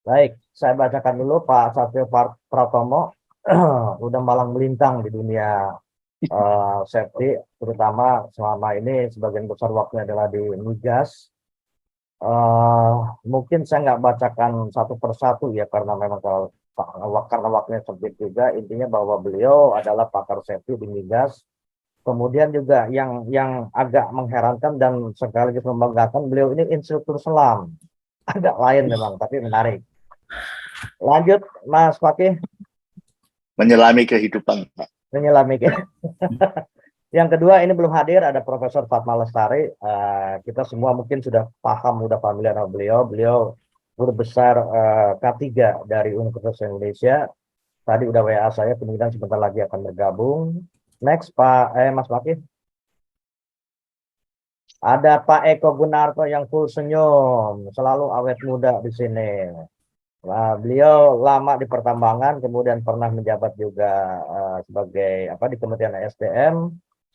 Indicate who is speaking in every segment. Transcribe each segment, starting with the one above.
Speaker 1: Baik, saya bacakan dulu Pak Satrio Pratomo udah malang melintang di dunia safety, terutama selama ini sebagian besar waktunya adalah di migas. Eh, Mungkin saya nggak bacakan satu persatu ya karena memang kalau karena waktunya sempit juga. Intinya bahwa beliau adalah pakar safety di migas. Kemudian juga yang agak mengherankan dan sekaligus membanggakan, beliau ini instruktur selam. Agak lain memang, tapi menarik. Lanjut, Mas Fakih,
Speaker 2: Menyelami kehidupan, Pak.
Speaker 1: menyelami. Yang kedua ini belum hadir, ada Profesor Fatma Lestari. Kita semua mungkin sudah paham, sudah familiar sama beliau. Beliau guru besar K3 dari Universitas Indonesia. Tadi udah WA saya, kemungkinan sebentar lagi akan bergabung. Next, Mas Fakih. Ada Pak Eko Gunarto yang full senyum, selalu awet muda di sini. Nah, beliau lama di pertambangan, kemudian pernah menjabat juga sebagai apa di Kementerian SDM.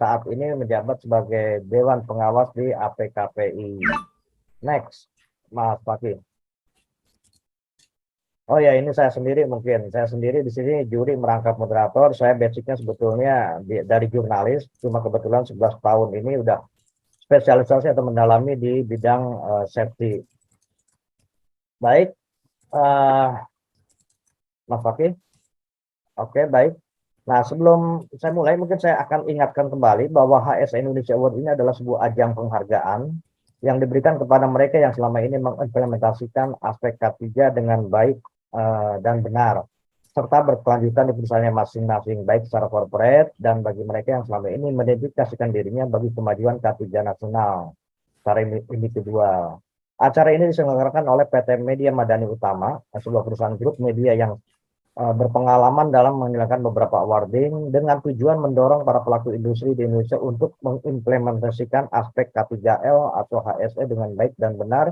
Speaker 1: Saat ini menjabat sebagai Dewan Pengawas di APKPI. Next, Mas Fakih. Oh ya, ini saya sendiri mungkin. Saya sendiri di sini juri merangkap moderator. Saya basicnya sebetulnya dari jurnalis, cuma kebetulan 11 tahun ini udah spesialisasi atau mendalami di bidang safety. Baik, Mas Fakih. Oke, baik. Nah, sebelum saya mulai, mungkin saya akan ingatkan kembali bahwa HS Indonesia Award ini adalah sebuah ajang penghargaan yang diberikan kepada mereka yang selama ini mengimplementasikan aspek K3 dengan baik dan benar, serta berkelanjutan di perusahaannya masing-masing, baik secara corporate dan bagi mereka yang selama ini mendedikasikan dirinya bagi kemajuan K3 nasional secara individual. Acara ini diselenggarakan oleh PT Media Madani Utama, sebuah perusahaan grup media yang berpengalaman dalam menghilangkan beberapa awarding dengan tujuan mendorong para pelaku industri di Indonesia untuk mengimplementasikan aspek K3L atau HSE dengan baik dan benar,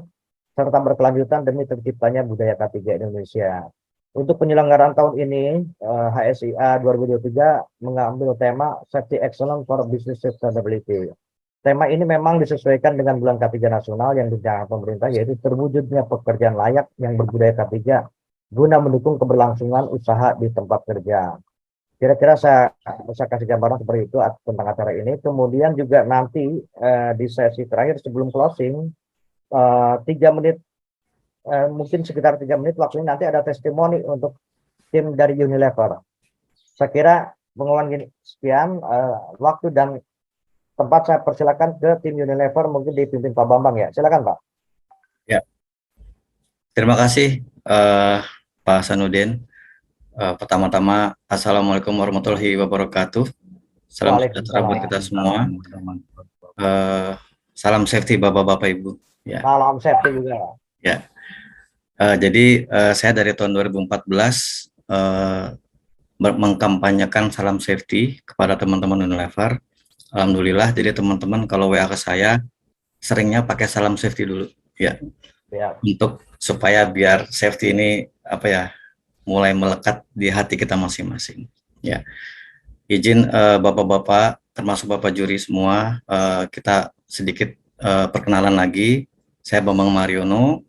Speaker 1: serta berkelanjutan demi terciptanya budaya K3 Indonesia. Untuk penyelenggaraan tahun ini, HSIA 2023 mengambil tema Safety Excellence for Business Sustainability. Tema ini memang disesuaikan dengan bulan K3 nasional yang dicanangkan pemerintah, yaitu terwujudnya pekerjaan layak yang berbudaya K3 guna mendukung keberlangsungan usaha di tempat kerja. Kira-kira saya kasih gambaran seperti itu tentang acara ini. Kemudian juga nanti di sesi terakhir sebelum closing, 3 menit, mungkin sekitar 3 menit waktunya nanti ada testimoni untuk tim dari Unilever. Saya kira pengumuman gini, sekian waktu dan tempat saya persilakan ke tim Unilever, mungkin dipimpin Pak Bambang ya. Silakan Pak.
Speaker 3: Ya, terima kasih Pak Hasanuddin. Pertama-tama, Assalamualaikum warahmatullahi wabarakatuh. Salam sejahtera buat kita semua. Salam safety Bapak-Bapak Ibu.
Speaker 1: Ya. Salam safety juga.
Speaker 3: Ya. Jadi saya dari tahun 2014 mengkampanyekan salam safety kepada teman-teman Unilever. Alhamdulillah, jadi teman-teman kalau WA ke saya seringnya pakai salam safety dulu, ya. Untuk supaya biar safety ini apa ya, mulai melekat di hati kita masing-masing. Ya, izin bapak-bapak, termasuk bapak juri semua, kita sedikit perkenalan lagi. Saya Bambang Mariono,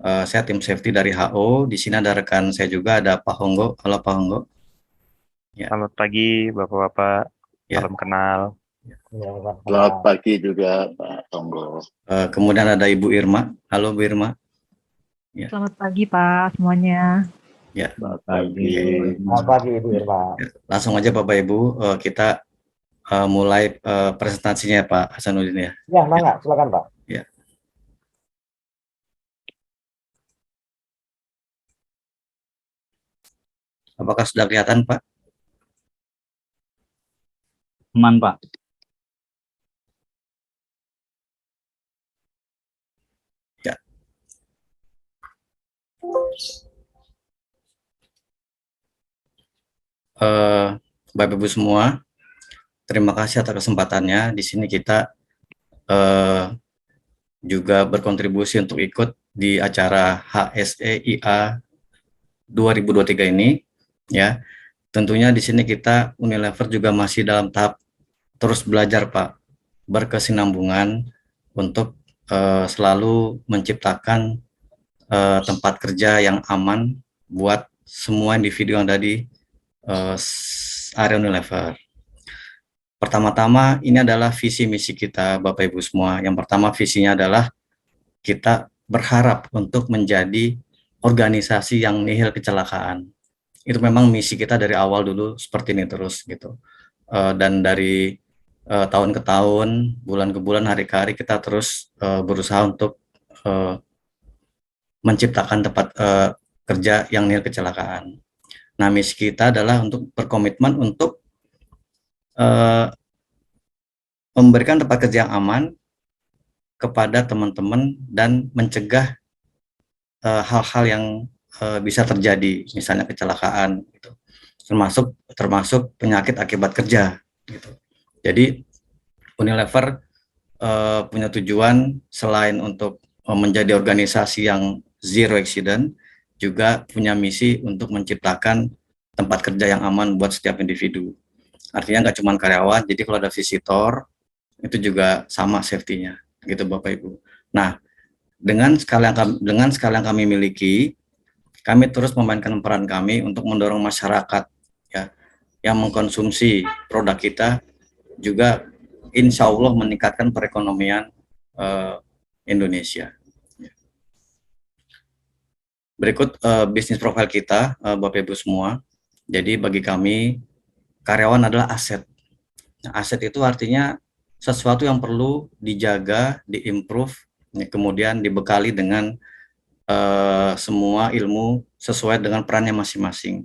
Speaker 3: saya tim safety dari HO. Di sini ada rekan saya juga, ada Pak Honggo. Halo Pak Honggo.
Speaker 4: Ya. Selamat pagi bapak-bapak.
Speaker 3: Ya.
Speaker 4: Salam kenal.
Speaker 2: Selamat pagi juga Pak Honggo.
Speaker 3: Kemudian ada Ibu Irma. Halo Bu Irma.
Speaker 5: Ya. Selamat pagi Pak semuanya.
Speaker 3: Ya.
Speaker 2: Selamat pagi.
Speaker 1: Selamat pagi Ibu Irma.
Speaker 3: Langsung aja Bapak Ibu, kita mulai presentasinya Pak Hasanuddin ya.
Speaker 1: Ya, mangga, silakan Pak.
Speaker 3: Ya. Apakah sudah kelihatan Pak?
Speaker 6: Aman Pak.
Speaker 3: Ya. Bapak Ibu semua, terima kasih atas kesempatannya. Di sini kita juga berkontribusi untuk ikut di acara HSEIA 2023 ini, ya. Tentunya di sini kita Unilever juga masih dalam tahap terus belajar Pak, berkesinambungan untuk selalu menciptakan tempat kerja yang aman buat semua individu yang ada di area Unilever. Pertama-tama ini adalah visi misi kita Bapak Ibu semua. Yang pertama visinya adalah kita berharap untuk menjadi organisasi yang nihil kecelakaan. Itu memang misi kita dari awal dulu seperti ini terus gitu. Dan dari tahun ke tahun, bulan ke bulan, hari ke hari kita terus berusaha untuk menciptakan tempat kerja yang nihil kecelakaan. Nah, misi kita adalah untuk berkomitmen untuk memberikan tempat kerja yang aman kepada teman-teman dan mencegah hal-hal yang bisa terjadi, misalnya kecelakaan, gitu. termasuk penyakit akibat kerja. Gitu. Jadi Unilever punya tujuan selain untuk menjadi organisasi yang zero accident, juga punya misi untuk menciptakan tempat kerja yang aman buat setiap individu. Artinya nggak cuma karyawan, jadi kalau ada visitor itu juga sama safety-nya, gitu Bapak Ibu. Nah, dengan skala yang kami miliki, kami terus memainkan peran kami untuk mendorong masyarakat ya yang mengkonsumsi produk kita, juga insya Allah meningkatkan perekonomian Indonesia. Berikut bisnis profil kita, Bapak Ibu semua. Jadi bagi kami karyawan adalah aset. Nah, aset itu artinya sesuatu yang perlu dijaga, diimprove, kemudian dibekali dengan semua ilmu sesuai dengan perannya masing-masing.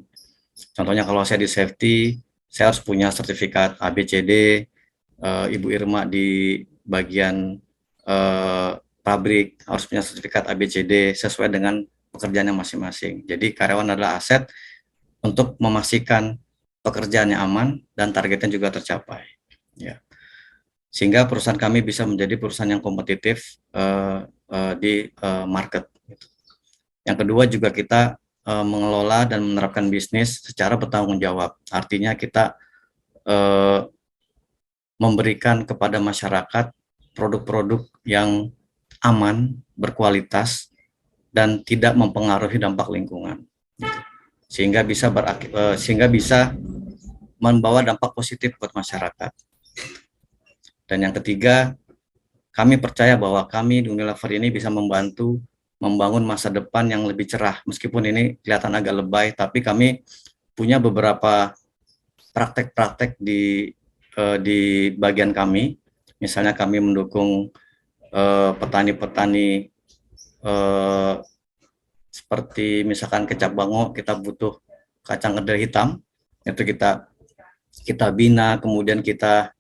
Speaker 3: Contohnya kalau saya di safety, saya harus punya sertifikat ABCD, Ibu Irma di bagian pabrik harus punya sertifikat ABCD sesuai dengan pekerjaannya masing-masing. Jadi karyawan adalah aset untuk memastikan pekerjaannya aman dan targetnya juga tercapai. Ya. Sehingga perusahaan kami bisa menjadi perusahaan yang kompetitif di market. Yang kedua juga kita mengelola dan menerapkan bisnis secara bertanggung jawab. Artinya kita memberikan kepada masyarakat produk-produk yang aman, berkualitas, dan tidak mempengaruhi dampak lingkungan. Sehingga bisa membawa dampak positif buat masyarakat. Dan yang ketiga, kami percaya bahwa kami di Unilever ini bisa membantu membangun masa depan yang lebih cerah. Meskipun ini kelihatan agak lebay, tapi kami punya beberapa praktek-praktek di bagian kami. Misalnya kami mendukung petani-petani seperti misalkan kecap bango, kita butuh kacang kedelai hitam, itu kita bina, kemudian kita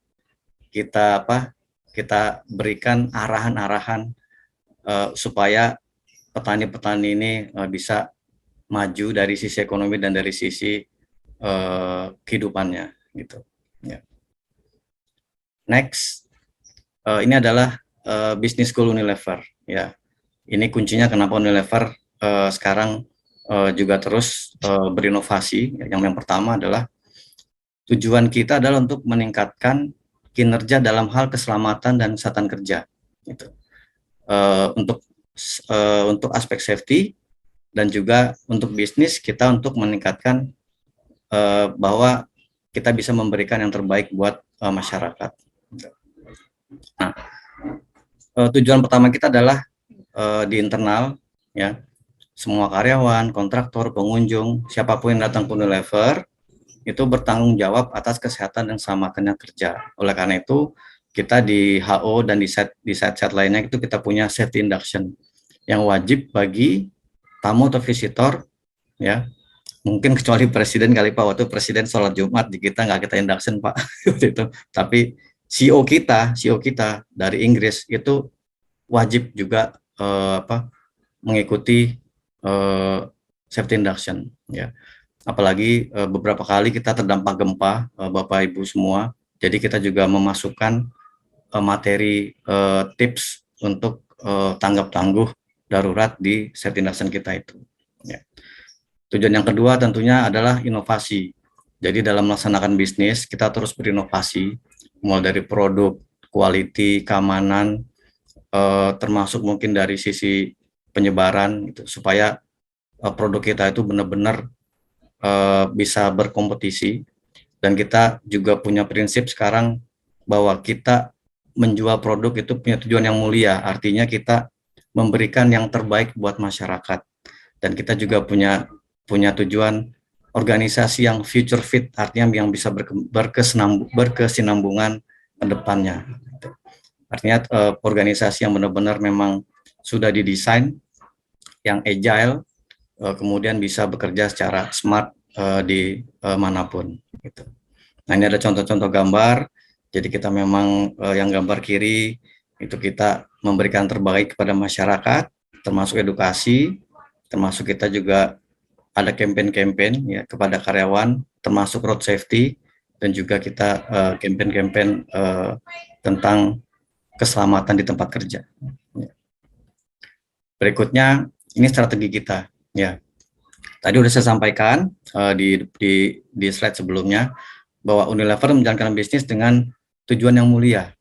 Speaker 3: berikan arahan-arahan supaya petani-petani ini bisa maju dari sisi ekonomi dan dari sisi kehidupannya, gitu. Ya. Next, ini adalah bisnis goal Unilever. Ya, ini kuncinya kenapa Unilever sekarang juga terus berinovasi. Yang pertama adalah tujuan kita adalah untuk meningkatkan kinerja dalam hal keselamatan dan kesehatan kerja. Gitu. Untuk aspek safety dan juga untuk bisnis kita untuk meningkatkan bahwa kita bisa memberikan yang terbaik buat masyarakat. Nah, tujuan pertama kita adalah di internal, ya, semua karyawan, kontraktor, pengunjung, siapapun yang datang ke Unilever itu bertanggung jawab atas kesehatan dan keselamatannya kerja. Oleh karena itu, kita di HO dan di site-site lainnya itu kita punya safety induction yang wajib bagi tamu atau visitor, ya. Mungkin kecuali presiden kali Pak, waktu presiden sholat Jumat di kita nggak kita induction Pak, itu. Tapi CEO kita dari Inggris itu wajib juga mengikuti safety induction, ya. Apalagi beberapa kali kita terdampak gempa, Bapak Ibu semua. Jadi kita juga memasukkan materi tips untuk tanggap tangguh darurat di safety induction kita itu. Ya. Tujuan yang kedua tentunya adalah inovasi. Jadi dalam melaksanakan bisnis kita terus berinovasi, mulai dari produk, quality, keamanan, termasuk mungkin dari sisi penyebaran gitu, supaya produk kita itu benar-benar bisa berkompetisi. Dan kita juga punya prinsip sekarang bahwa kita menjual produk itu punya tujuan yang mulia, artinya kita memberikan yang terbaik buat masyarakat. Dan kita juga punya tujuan organisasi yang future fit, artinya yang bisa berkesinambungan ke depannya. Artinya organisasi yang benar-benar memang sudah didesain, yang agile, kemudian bisa bekerja secara smart di manapun. Gitu. Nah, ini ada contoh-contoh gambar. Jadi kita memang yang gambar kiri itu kita memberikan terbaik kepada masyarakat, termasuk edukasi, termasuk kita juga ada campaign-campaign ya kepada karyawan, termasuk road safety, dan juga kita campaign-campaign tentang keselamatan di tempat kerja. Berikutnya ini strategi kita ya. Tadi sudah saya sampaikan di slide sebelumnya bahwa Unilever menjalankan bisnis dengan tujuan yang mulia,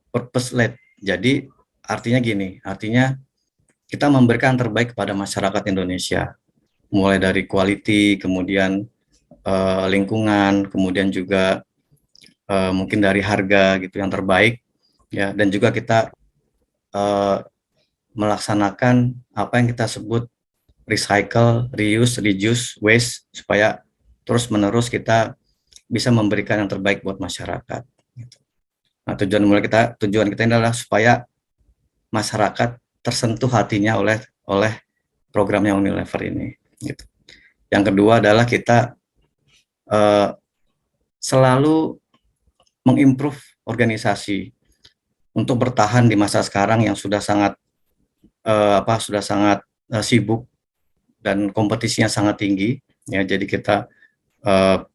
Speaker 3: purpose led. Jadi artinya gini, artinya kita memberikan terbaik kepada masyarakat Indonesia, mulai dari quality, kemudian lingkungan, kemudian juga mungkin dari harga gitu yang terbaik ya, dan juga kita melaksanakan apa yang kita sebut recycle, reuse, reduce, waste, supaya terus-menerus kita bisa memberikan yang terbaik buat masyarakat. Nah, tujuan kita ini adalah supaya masyarakat tersentuh hatinya oleh programnya Unilever ini. Gitu. Yang kedua adalah kita selalu mengimprove organisasi untuk bertahan di masa sekarang yang sudah sangat sibuk dan kompetisinya sangat tinggi ya. Jadi kita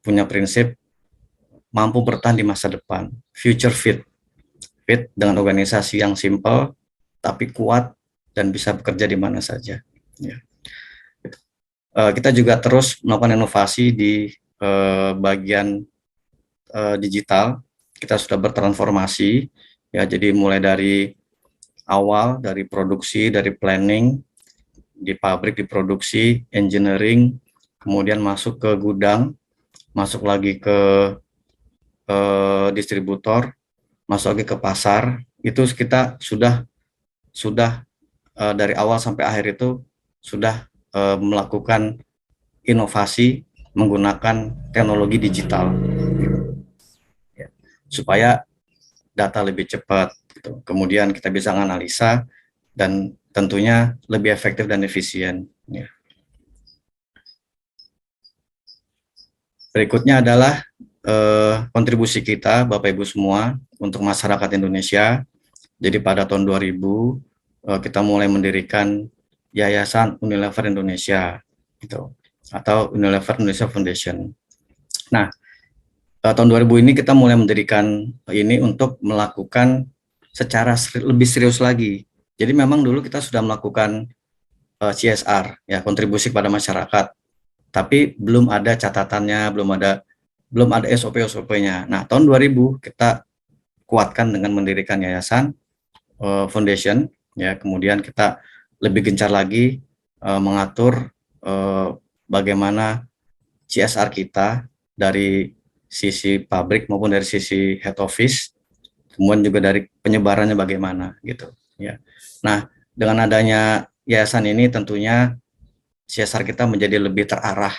Speaker 3: punya prinsip mampu bertahan di masa depan, future fit dengan organisasi yang simple tapi kuat dan bisa bekerja di mana saja ya. Kita juga terus melakukan inovasi di bagian digital. Kita sudah bertransformasi ya, jadi mulai dari awal, dari produksi, dari planning di pabrik, di produksi, engineering, kemudian masuk ke gudang, masuk lagi ke distributor, masuk lagi ke pasar. Itu kita sudah dari awal sampai akhir itu sudah melakukan inovasi menggunakan teknologi digital ya, supaya data lebih cepat gitu. Kemudian kita bisa analisa dan tentunya lebih efektif dan efisien ya. Berikutnya adalah kontribusi kita Bapak Ibu semua untuk masyarakat Indonesia. Jadi pada tahun 2000 kita mulai mendirikan Yayasan Unilever Indonesia gitu, atau Unilever Indonesia Foundation. Nah, tahun 2000 ini kita mulai mendirikan ini untuk melakukan secara lebih serius lagi. Jadi memang dulu kita sudah melakukan CSR ya, kontribusi kepada masyarakat, tapi belum ada catatannya, belum ada SOP-nya. Nah, tahun 2000 kita kuatkan dengan mendirikan yayasan foundation ya, kemudian kita lebih gencar lagi mengatur bagaimana CSR kita dari sisi pabrik maupun dari sisi head office, kemudian juga dari penyebarannya bagaimana gitu ya. Nah, dengan adanya yayasan ini tentunya CSR kita menjadi lebih terarah,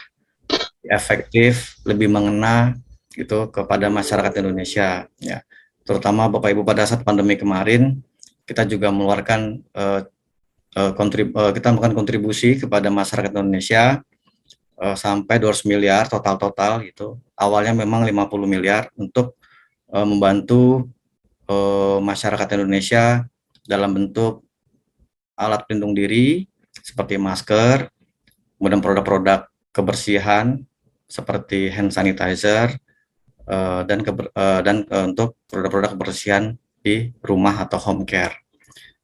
Speaker 3: efektif, lebih mengena gitu kepada masyarakat Indonesia ya. Terutama Bapak Ibu pada saat pandemi kemarin kita juga mengeluarkan kita melakukan kontribusi kepada masyarakat Indonesia sampai 200 miliar total gitu. Awalnya memang 50 miliar untuk membantu masyarakat Indonesia dalam bentuk alat pelindung diri seperti masker, kemudian produk-produk kebersihan seperti hand sanitizer, dan untuk produk-produk kebersihan di rumah atau home care.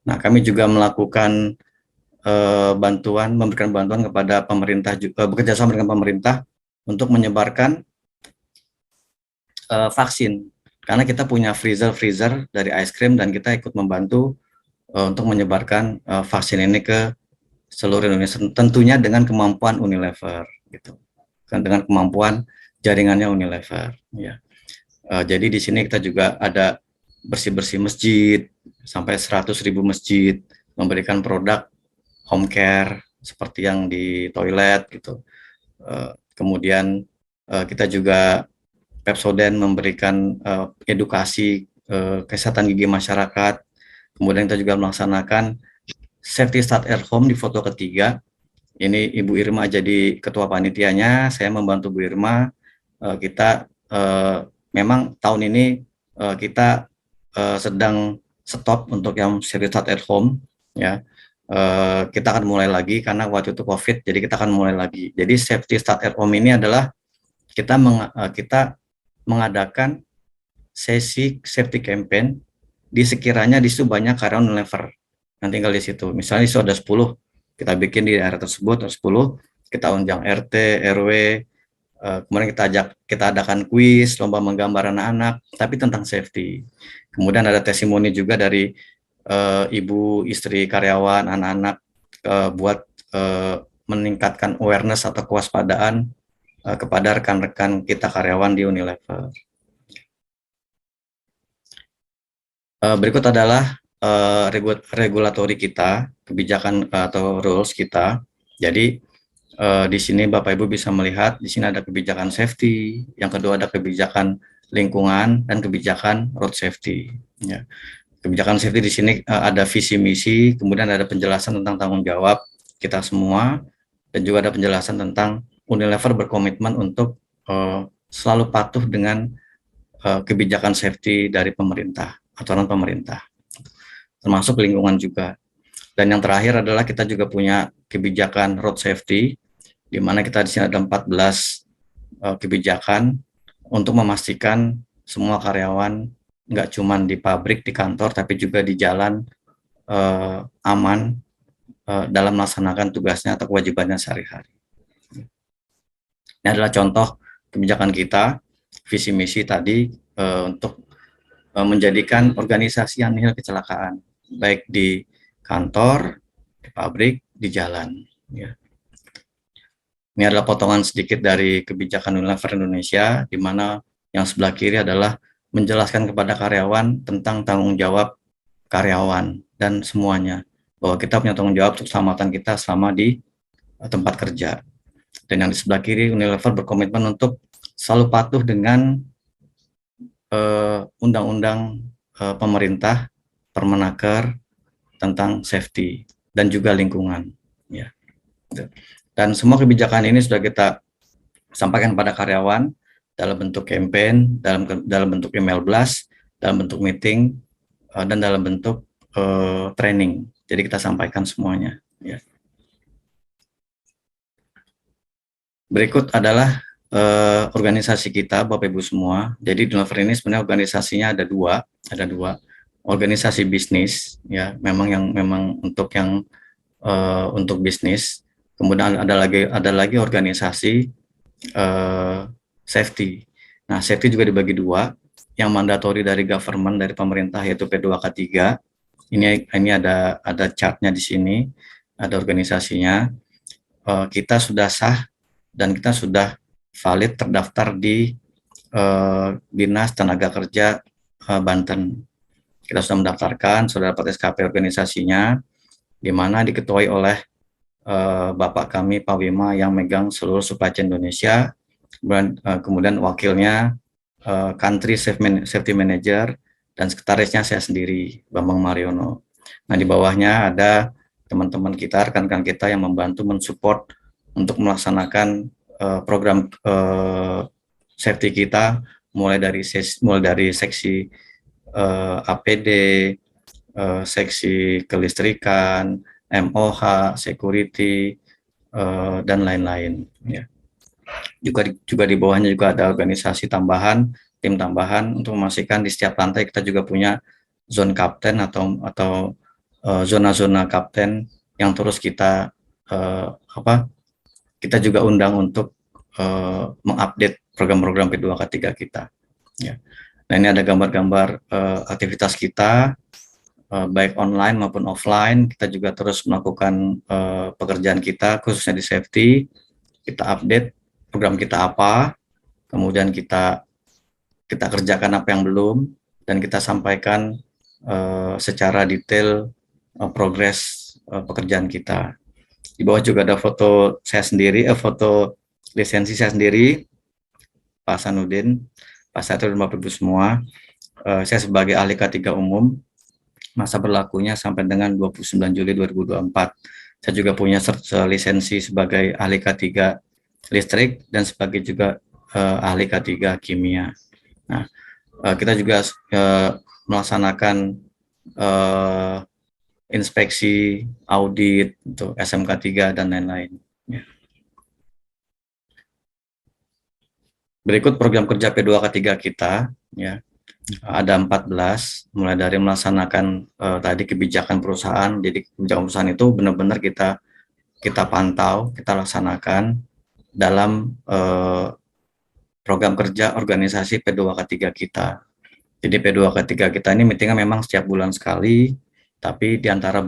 Speaker 3: Nah, kami juga melakukan memberikan bantuan kepada pemerintah, juga bekerja sama dengan pemerintah untuk menyebarkan vaksin, karena kita punya freezer dari ice cream dan kita ikut membantu untuk menyebarkan vaksin ini ke seluruh Indonesia, tentunya dengan kemampuan Unilever gitu, kan, dengan kemampuan jaringannya Unilever ya. Jadi di sini kita juga ada bersih-bersih masjid sampai 100.000 masjid, memberikan produk home care seperti yang di toilet gitu. Kemudian kita juga Pepsodent memberikan edukasi kesehatan gigi masyarakat. Kemudian kita juga melaksanakan Safety Start at Home di foto ketiga. Ini Ibu Irma jadi ketua panitianya, saya membantu Bu Irma. Kita memang tahun ini kita sedang stop untuk yang Safety Start at Home ya. Kita akan mulai lagi karena waktu itu COVID, jadi kita akan mulai lagi. Jadi Safety Start at Home ini adalah kita mengadakan sesi safety campaign di sekiranya di situ banyak karyawan Unilever yang tinggal di situ. Misalnya di situ ada 10, kita bikin di area tersebut 10, kita undang RT, RW, kemudian kita adakan kuis, lomba menggambar anak-anak, tapi tentang safety. Kemudian ada testimoni juga dari ibu, istri, karyawan, anak-anak buat meningkatkan awareness atau kewaspadaan kepada rekan-rekan kita karyawan di Unilever. Berikut adalah regulatori kita, kebijakan atau rules kita. Jadi di sini Bapak Ibu bisa melihat di sini ada kebijakan safety, yang kedua ada kebijakan lingkungan dan kebijakan road safety. Ya. Kebijakan safety di sini ada visi misi, kemudian ada penjelasan tentang tanggung jawab kita semua, dan juga ada penjelasan tentang Unilever berkomitmen untuk selalu patuh dengan kebijakan safety dari pemerintah, aturan pemerintah, termasuk lingkungan juga. Dan yang terakhir adalah kita juga punya kebijakan road safety, di mana kita di sini ada 14 kebijakan untuk memastikan semua karyawan nggak cuma di pabrik, di kantor, tapi juga di jalan aman dalam melaksanakan tugasnya atau kewajibannya sehari-hari. Ini adalah contoh kebijakan kita, visi misi tadi untuk menjadikan organisasi yang nihil kecelakaan, baik di kantor, di pabrik, di jalan. Ya. Ini adalah potongan sedikit dari kebijakan Unilever Indonesia, di mana yang sebelah kiri adalah menjelaskan kepada karyawan tentang tanggung jawab karyawan dan semuanya, bahwa kita punya tanggung jawab untuk keselamatan kita selama di tempat kerja. Dan yang di sebelah kiri, Unilever berkomitmen untuk selalu patuh dengan undang-undang pemerintah, Permenaker tentang safety dan juga lingkungan. Ya. Dan semua kebijakan ini sudah kita sampaikan pada karyawan dalam bentuk campaign, dalam bentuk email blast, dalam bentuk meeting, dan dalam bentuk training. Jadi kita sampaikan semuanya. Ya. Berikut adalah organisasi kita, Bapak Ibu semua. Jadi Unilever ini sebenarnya organisasinya ada dua. Organisasi bisnis, ya, memang untuk bisnis. Kemudian ada lagi organisasi safety. Nah, safety juga dibagi dua. Yang mandatori dari government, dari pemerintah, yaitu P2K3. Ini ada chartnya di sini, ada organisasinya. Kita sudah sah dan kita sudah valid terdaftar di Dinas Tenaga Kerja Banten. Kita sudah mendaftarkan, sudah dapat SKP organisasinya, di mana diketuai oleh Bapak kami Pak Wima yang megang seluruh supply chain Indonesia, kemudian wakilnya Country Safety Manager, dan sekretarisnya saya sendiri, Bambang Mariono. Nah, di bawahnya ada teman-teman kita, rekan-rekan kita yang membantu mensupport untuk melaksanakan program safety kita, mulai dari seksi APD, seksi kelistrikan, MOH, security, dan lain-lain. Ya. Juga di bawahnya juga ada organisasi tambahan, tim tambahan untuk memastikan di setiap lantai kita juga punya zone kapten atau zona-zona kapten yang terus kita kita juga undang untuk mengupdate program-program P2K3 kita. Ya. Nah, ini ada gambar-gambar aktivitas kita baik online maupun offline. Kita juga terus melakukan pekerjaan kita, khususnya di safety. Kita update program kita apa, kemudian kita kerjakan apa yang belum, dan kita sampaikan secara detail progres pekerjaan kita. Di bawah juga ada foto saya sendiri, foto lisensi saya sendiri, Pak Sanudin, Pak Satrio, dan Bapak Ibu semua. Saya sebagai ahli K3 umum, masa berlakunya sampai dengan 29 Juli 2024. Saya juga punya lisensi sebagai ahli K3 listrik dan sebagai juga ahli K3 kimia. Nah, kita juga melaksanakan inspeksi, audit untuk SMK 3 dan lain-lain. Ya. Berikut program kerja P2K3 kita, ya. Ada 14, mulai dari melaksanakan tadi kebijakan perusahaan. Jadi kebijakan perusahaan itu benar-benar kita pantau, kita laksanakan dalam program kerja organisasi P2K3 kita. Jadi P2K3 kita ini meetingnya memang setiap bulan sekali, tapi di antara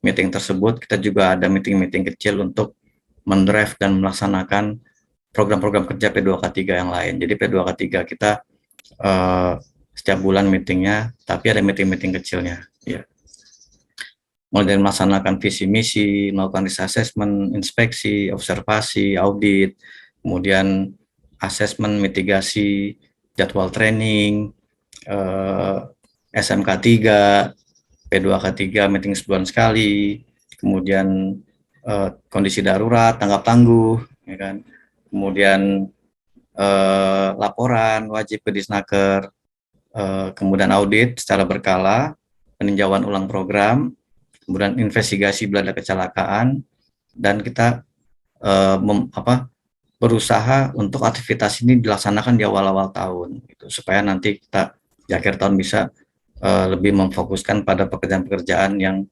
Speaker 3: meeting tersebut kita juga ada meeting-meeting kecil untuk mendrive dan melaksanakan program-program kerja P2K3 yang lain. Jadi P2K3 kita setiap bulan meetingnya, tapi ada meeting-meeting kecilnya. Ya. Mulai dari melaksanakan visi misi, melakukan risk assessment, inspeksi, observasi, audit, kemudian asesmen, mitigasi, jadwal training, SMK 3, P2K3 meeting sebulan sekali, kemudian kondisi darurat, tanggap tangguh, ya kan? Kemudian laporan wajib ke Disnaker, kemudian audit secara berkala, peninjauan ulang program, kemudian investigasi bila ada kecelakaan, dan kita berusaha untuk aktivitas ini dilaksanakan di awal-awal tahun, gitu, supaya nanti kita di akhir tahun bisa lebih memfokuskan pada pekerjaan-pekerjaan yang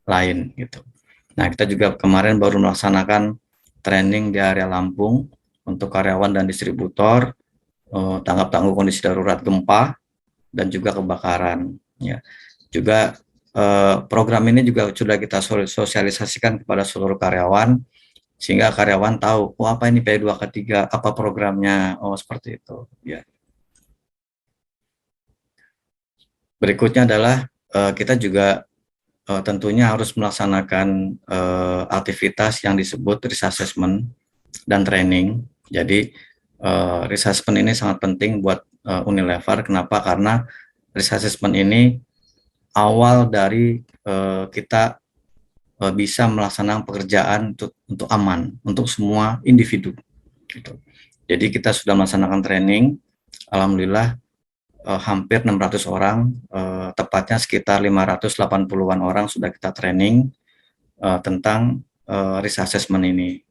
Speaker 3: lain, gitu. Nah, kita juga kemarin baru melaksanakan training di area Lampung untuk karyawan dan distributor, tanggap tangguh kondisi darurat gempa dan juga kebakaran. Ya, juga program ini juga sudah kita sosialisasikan kepada seluruh karyawan, sehingga karyawan tahu, oh apa ini P2K3, apa programnya, oh seperti itu. Ya. Berikutnya adalah kita juga tentunya harus melaksanakan aktivitas yang disebut risk assessment dan training. Jadi risk assessment ini sangat penting buat Unilever. Kenapa? Karena risk assessment ini awal dari kita bisa melaksanakan pekerjaan untuk aman untuk semua individu. Gitu. Jadi kita sudah melaksanakan training, alhamdulillah hampir 600 orang, tepatnya sekitar 580-an orang sudah kita training tentang risk assessment ini.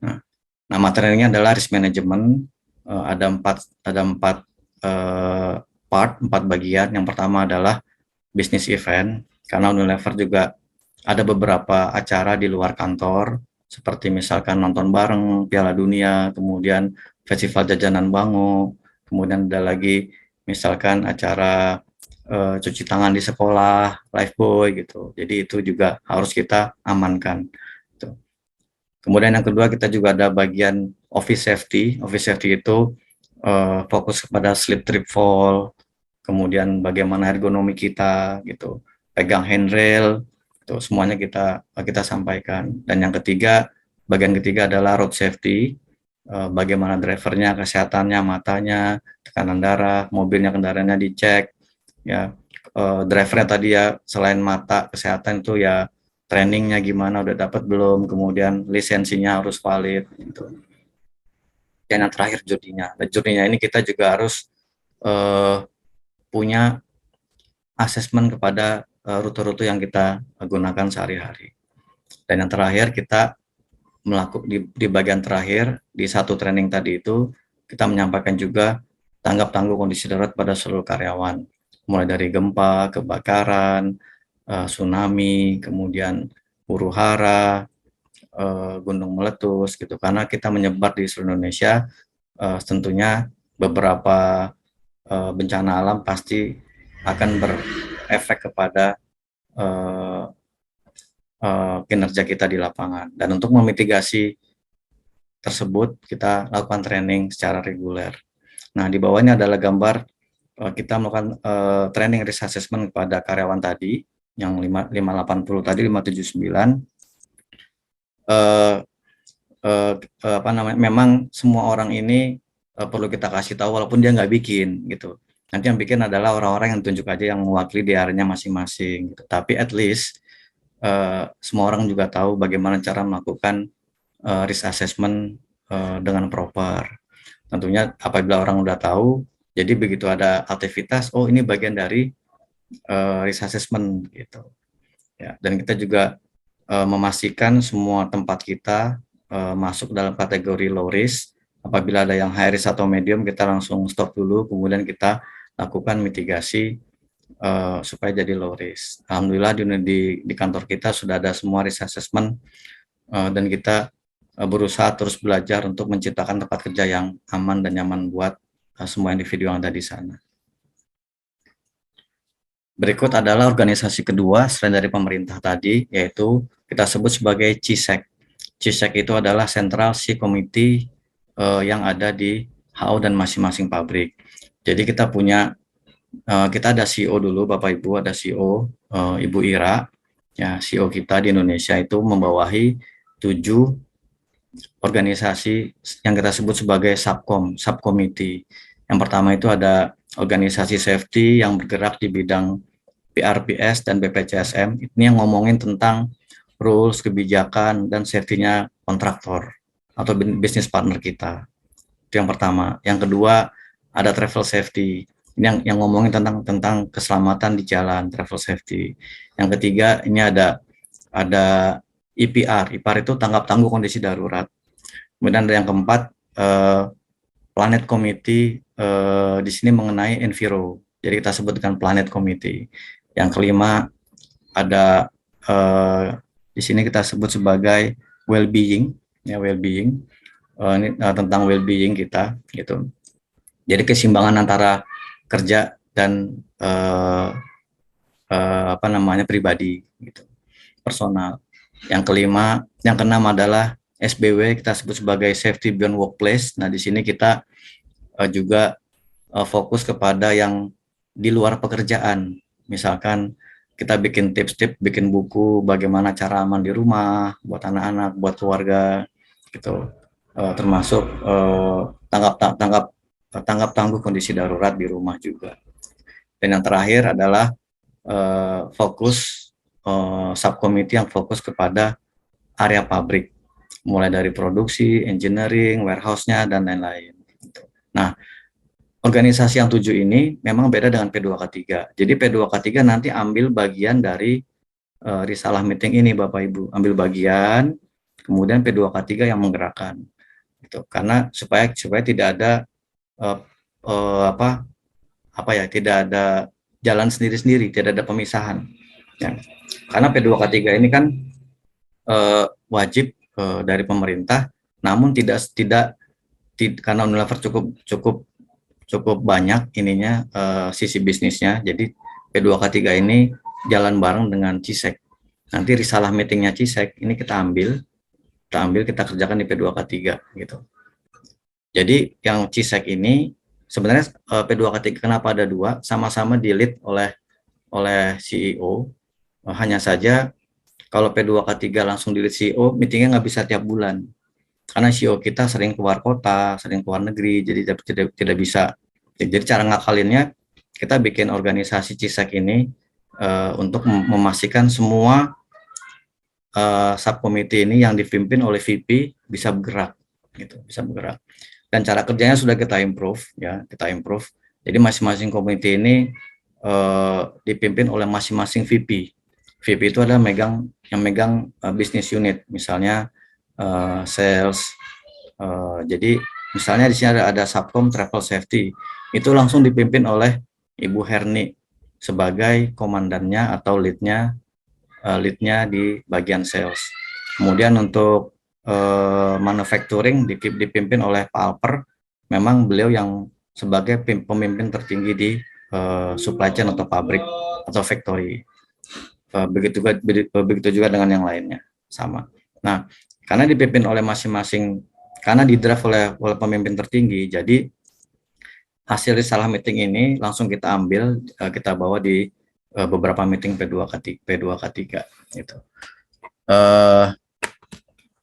Speaker 3: Nah, nama trainingnya adalah risk management. Ada empat bagian. Yang pertama adalah business event, karena Unilever juga ada beberapa acara di luar kantor, seperti misalkan nonton bareng Piala Dunia, kemudian Festival Jajanan Bango, kemudian ada lagi misalkan acara cuci tangan di sekolah, Lifebuoy gitu. Jadi itu juga harus kita amankan. Gitu. Kemudian yang kedua, kita juga ada bagian office safety. Office safety itu fokus kepada slip, trip, fall, kemudian bagaimana ergonomi kita, gitu, pegang handrail, itu semuanya kita sampaikan. Dan yang ketiga, bagian ketiga adalah road safety. Bagaimana drivernya, kesehatannya, matanya, tekanan darah, mobilnya, kendaraannya dicek, ya, drivernya tadi ya, selain mata, kesehatan itu ya trainingnya gimana, udah dapat belum, kemudian lisensinya harus valid, gitu. Dan yang terakhir jurninya. Dan jurninya ini kita juga harus punya asesmen kepada rute-rute yang kita gunakan sehari-hari. Dan yang terakhir kita di bagian terakhir, di satu training tadi itu, kita menyampaikan juga tanggap tangguh kondisi darurat pada seluruh karyawan, mulai dari gempa, kebakaran, tsunami, kemudian huru-hara, gunung meletus, gitu. Karena kita menyebar di seluruh Indonesia, tentunya beberapa bencana alam pasti akan berefek kepada kinerja kita di lapangan. Dan untuk memitigasi tersebut, kita lakukan training secara reguler. Nah, di bawahnya adalah gambar kita melakukan training risk assessment kepada karyawan tadi, yang 580 tadi, 579. Memang semua orang ini perlu kita kasih tahu walaupun dia nggak bikin gitu. Nanti yang bikin adalah orang-orang yang tunjuk aja yang mewakili di areanya masing-masing gitu. Tapi at least semua orang juga tahu bagaimana cara melakukan risk assessment dengan proper. Tentunya apabila orang udah tahu, jadi begitu ada aktivitas, oh ini bagian dari risk assessment gitu. Ya, dan kita juga memastikan semua tempat kita masuk dalam kategori low risk. Apabila ada yang high risk atau medium, kita langsung stop dulu, kemudian kita lakukan mitigasi supaya jadi low risk. Alhamdulillah di kantor kita sudah ada semua risk assessment dan kita berusaha terus belajar untuk menciptakan tempat kerja yang aman dan nyaman buat semua individu yang ada di sana. Berikut adalah organisasi kedua selain dari pemerintah tadi, yaitu kita sebut sebagai CISEC. CISEC itu adalah Central Sea Committee yang ada di HO dan masing-masing pabrik. Jadi kita punya, kita ada CEO dulu, Bapak Ibu, ada CEO Ibu Ira, ya CEO kita di Indonesia itu membawahi 7 organisasi yang kita sebut sebagai subcommittee. Yang pertama itu ada organisasi safety yang bergerak di bidang PRPS dan BPCSM. Ini yang ngomongin tentang rules, kebijakan, dan safety-nya kontraktor atau business partner kita. Itu yang pertama. Yang kedua ada travel safety. Ini yang ngomongin tentang keselamatan di jalan, travel safety. Yang ketiga ini ada IPR. IPR itu tanggap tangguh kondisi darurat. Kemudian ada yang keempat Planet Committee, di sini mengenai Enviro. Jadi kita sebut dengan Planet Committee. Yang kelima ada di sini kita sebut sebagai well-being, ya well-being. Ini tentang well-being kita, gitu. Jadi keseimbangan antara kerja dan pribadi, gitu, personal. Yang kelima, yang keenam adalah SBW, kita sebut sebagai Safety Beyond Workplace. Nah, di sini kita juga fokus kepada yang di luar pekerjaan. Misalkan kita bikin tips-tips, bikin buku bagaimana cara aman di rumah, buat anak-anak, buat keluarga, gitu. Termasuk tanggap tangguh kondisi darurat di rumah juga. Dan yang terakhir adalah fokus subcommittee yang fokus kepada area pabrik, mulai dari produksi, engineering, warehouse-nya, dan lain-lain. Nah, organisasi yang 7 ini memang beda dengan P2K3. Jadi P2K3 nanti ambil bagian dari risalah meeting ini, Bapak Ibu. Ambil bagian, kemudian P2K3 yang menggerakkan. Gitu. Karena supaya tidak ada tidak ada jalan sendiri-sendiri, tidak ada pemisahan. Ya. Karena P2K3 ini kan wajib dari pemerintah, namun tidak karena Unilever cukup banyak ininya sisi bisnisnya, jadi P2K3 ini jalan bareng dengan CISEC. Nanti risalah meetingnya CISEC ini kita ambil kita kerjakan di P2K3 gitu. Jadi yang CISEC ini sebenarnya P2K3 kenapa ada 2, sama-sama di-lead oleh CEO. Hanya saja kalau P2K3 langsung di-lead CEO, meetingnya nggak bisa tiap bulan. Karena CEO kita sering keluar kota, sering keluar negeri, jadi tidak bisa. Jadi cara ngakalinnya, kita bikin organisasi CISEC ini untuk memastikan semua subcommittee ini yang dipimpin oleh VP bisa bergerak, gitu, bisa bergerak. Dan cara kerjanya sudah kita improve, ya, kita improve. Jadi masing-masing komite ini dipimpin oleh masing-masing VP. VP itu adalah yang megang business unit, misalnya sales. Jadi misalnya di sini ada subcom travel safety, itu langsung dipimpin oleh Ibu Herni sebagai komandannya atau leadnya di bagian sales. Kemudian untuk manufacturing dipimpin oleh Pak Alper, memang beliau yang sebagai pemimpin tertinggi di supply chain atau pabrik atau factory. Begitu juga dengan yang lainnya sama. Nah, karena dipimpin oleh masing-masing, karena di draft oleh pemimpin tertinggi, jadi hasil risalah meeting ini langsung kita ambil, kita bawa di beberapa meeting P2K3 gitu.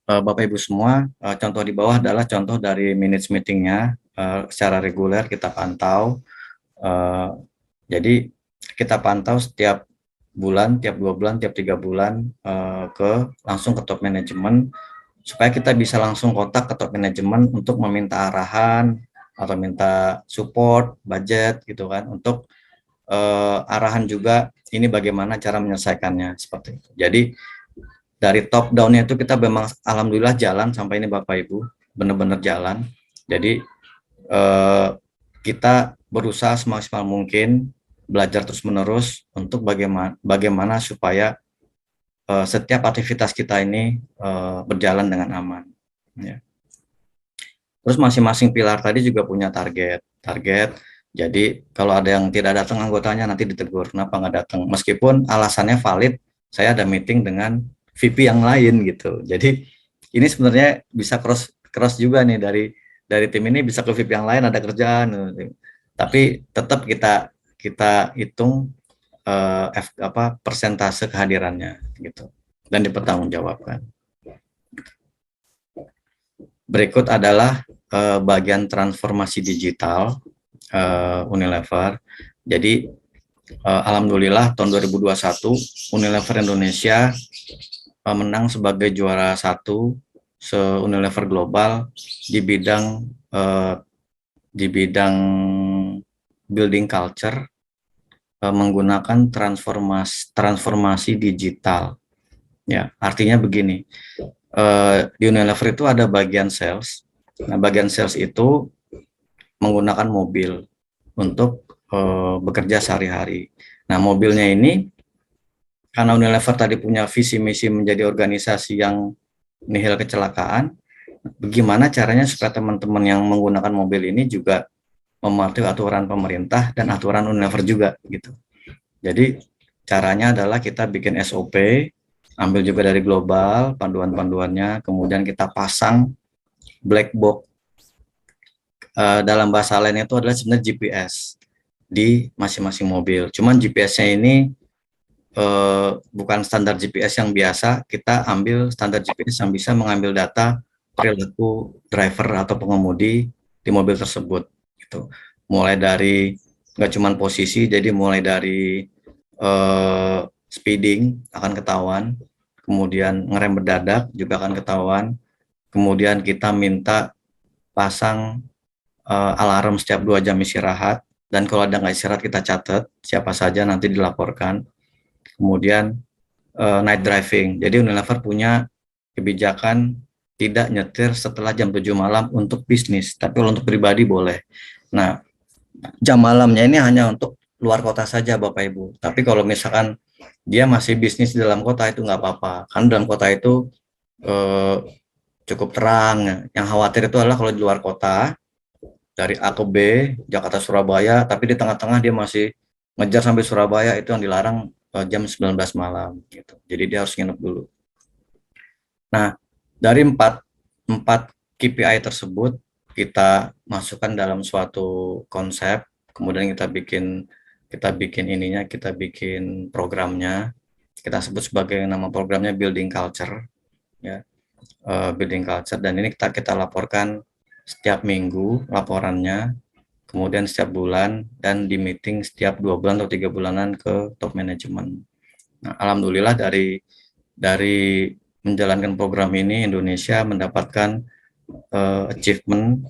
Speaker 3: Bapak Ibu semua, contoh di bawah adalah contoh dari minutes meetingnya, secara reguler kita pantau. Jadi kita pantau setiap bulan, tiap 2 bulan, tiap 3 bulan langsung ke top manajemen, supaya kita bisa langsung kontak ke top manajemen untuk meminta arahan atau minta support budget gitu kan, untuk arahan juga ini bagaimana cara menyelesaikannya seperti itu. Jadi dari top down-nya itu kita memang alhamdulillah jalan sampai ini Bapak Ibu, benar-benar jalan. Jadi kita berusaha semaksimal mungkin belajar terus-menerus untuk bagaimana supaya setiap aktivitas kita ini berjalan dengan aman. Ya. Terus masing-masing pilar tadi juga punya target. Jadi kalau ada yang tidak datang anggotanya nanti ditegur, kenapa nggak datang? Meskipun alasannya valid, saya ada meeting dengan VP yang lain gitu. Jadi ini sebenarnya bisa cross juga nih, dari tim ini bisa ke VP yang lain, ada kerjaan. Tapi tetap kita hitung persentase kehadirannya gitu, dan dipertanggungjawabkan. Berikut adalah bagian transformasi digital Unilever. Jadi alhamdulillah tahun 2021 Unilever Indonesia menang sebagai juara 1 se-Unilever Global di bidang building culture menggunakan transformasi digital. Ya, artinya begini. Di Unilever itu ada bagian sales. Nah, bagian sales itu menggunakan mobil untuk bekerja sehari-hari. Nah, mobilnya ini karena Unilever tadi punya visi misi menjadi organisasi yang nihil kecelakaan, bagaimana caranya supaya teman-teman yang menggunakan mobil ini juga mematuhi aturan pemerintah dan aturan Unilever juga gitu. Jadi caranya adalah kita bikin SOP, ambil juga dari global panduan-panduannya, kemudian kita pasang black box, dalam bahasa lain itu adalah sebenarnya GPS di masing-masing mobil. Cuman GPS-nya ini bukan standar GPS yang biasa, kita ambil standar GPS yang bisa mengambil data perilaku driver atau pengemudi di mobil tersebut. Gitu. Mulai dari nggak cuman posisi, jadi mulai dari speeding akan ketahuan, kemudian ngerem mendadak juga akan ketahuan, kemudian kita minta pasang alarm setiap 2 jam istirahat, dan kalau ada nggak istirahat kita catat siapa saja, nanti dilaporkan. Kemudian night driving, jadi Unilever punya kebijakan tidak nyetir setelah jam 7 malam untuk bisnis, tapi kalau untuk pribadi boleh. Nah, jam malamnya ini hanya untuk luar kota saja Bapak Ibu, tapi kalau misalkan dia masih bisnis di dalam kota itu nggak apa-apa, kan dalam kota itu cukup terang. Yang khawatir itu adalah kalau di luar kota, dari A ke B, Jakarta Surabaya, tapi di tengah-tengah dia masih ngejar sampai Surabaya, itu yang dilarang jam 19 malam gitu. Jadi dia harus nginep dulu. Nah, dari 4 KPI tersebut kita masukkan dalam suatu konsep, kemudian kita bikin programnya, kita sebut sebagai nama programnya building culture, ya, building culture, dan ini kita laporkan setiap minggu laporannya, kemudian setiap bulan, dan di meeting setiap 2 bulan atau 3 bulanan ke top management. Nah, alhamdulillah dari menjalankan program ini Indonesia mendapatkan achievement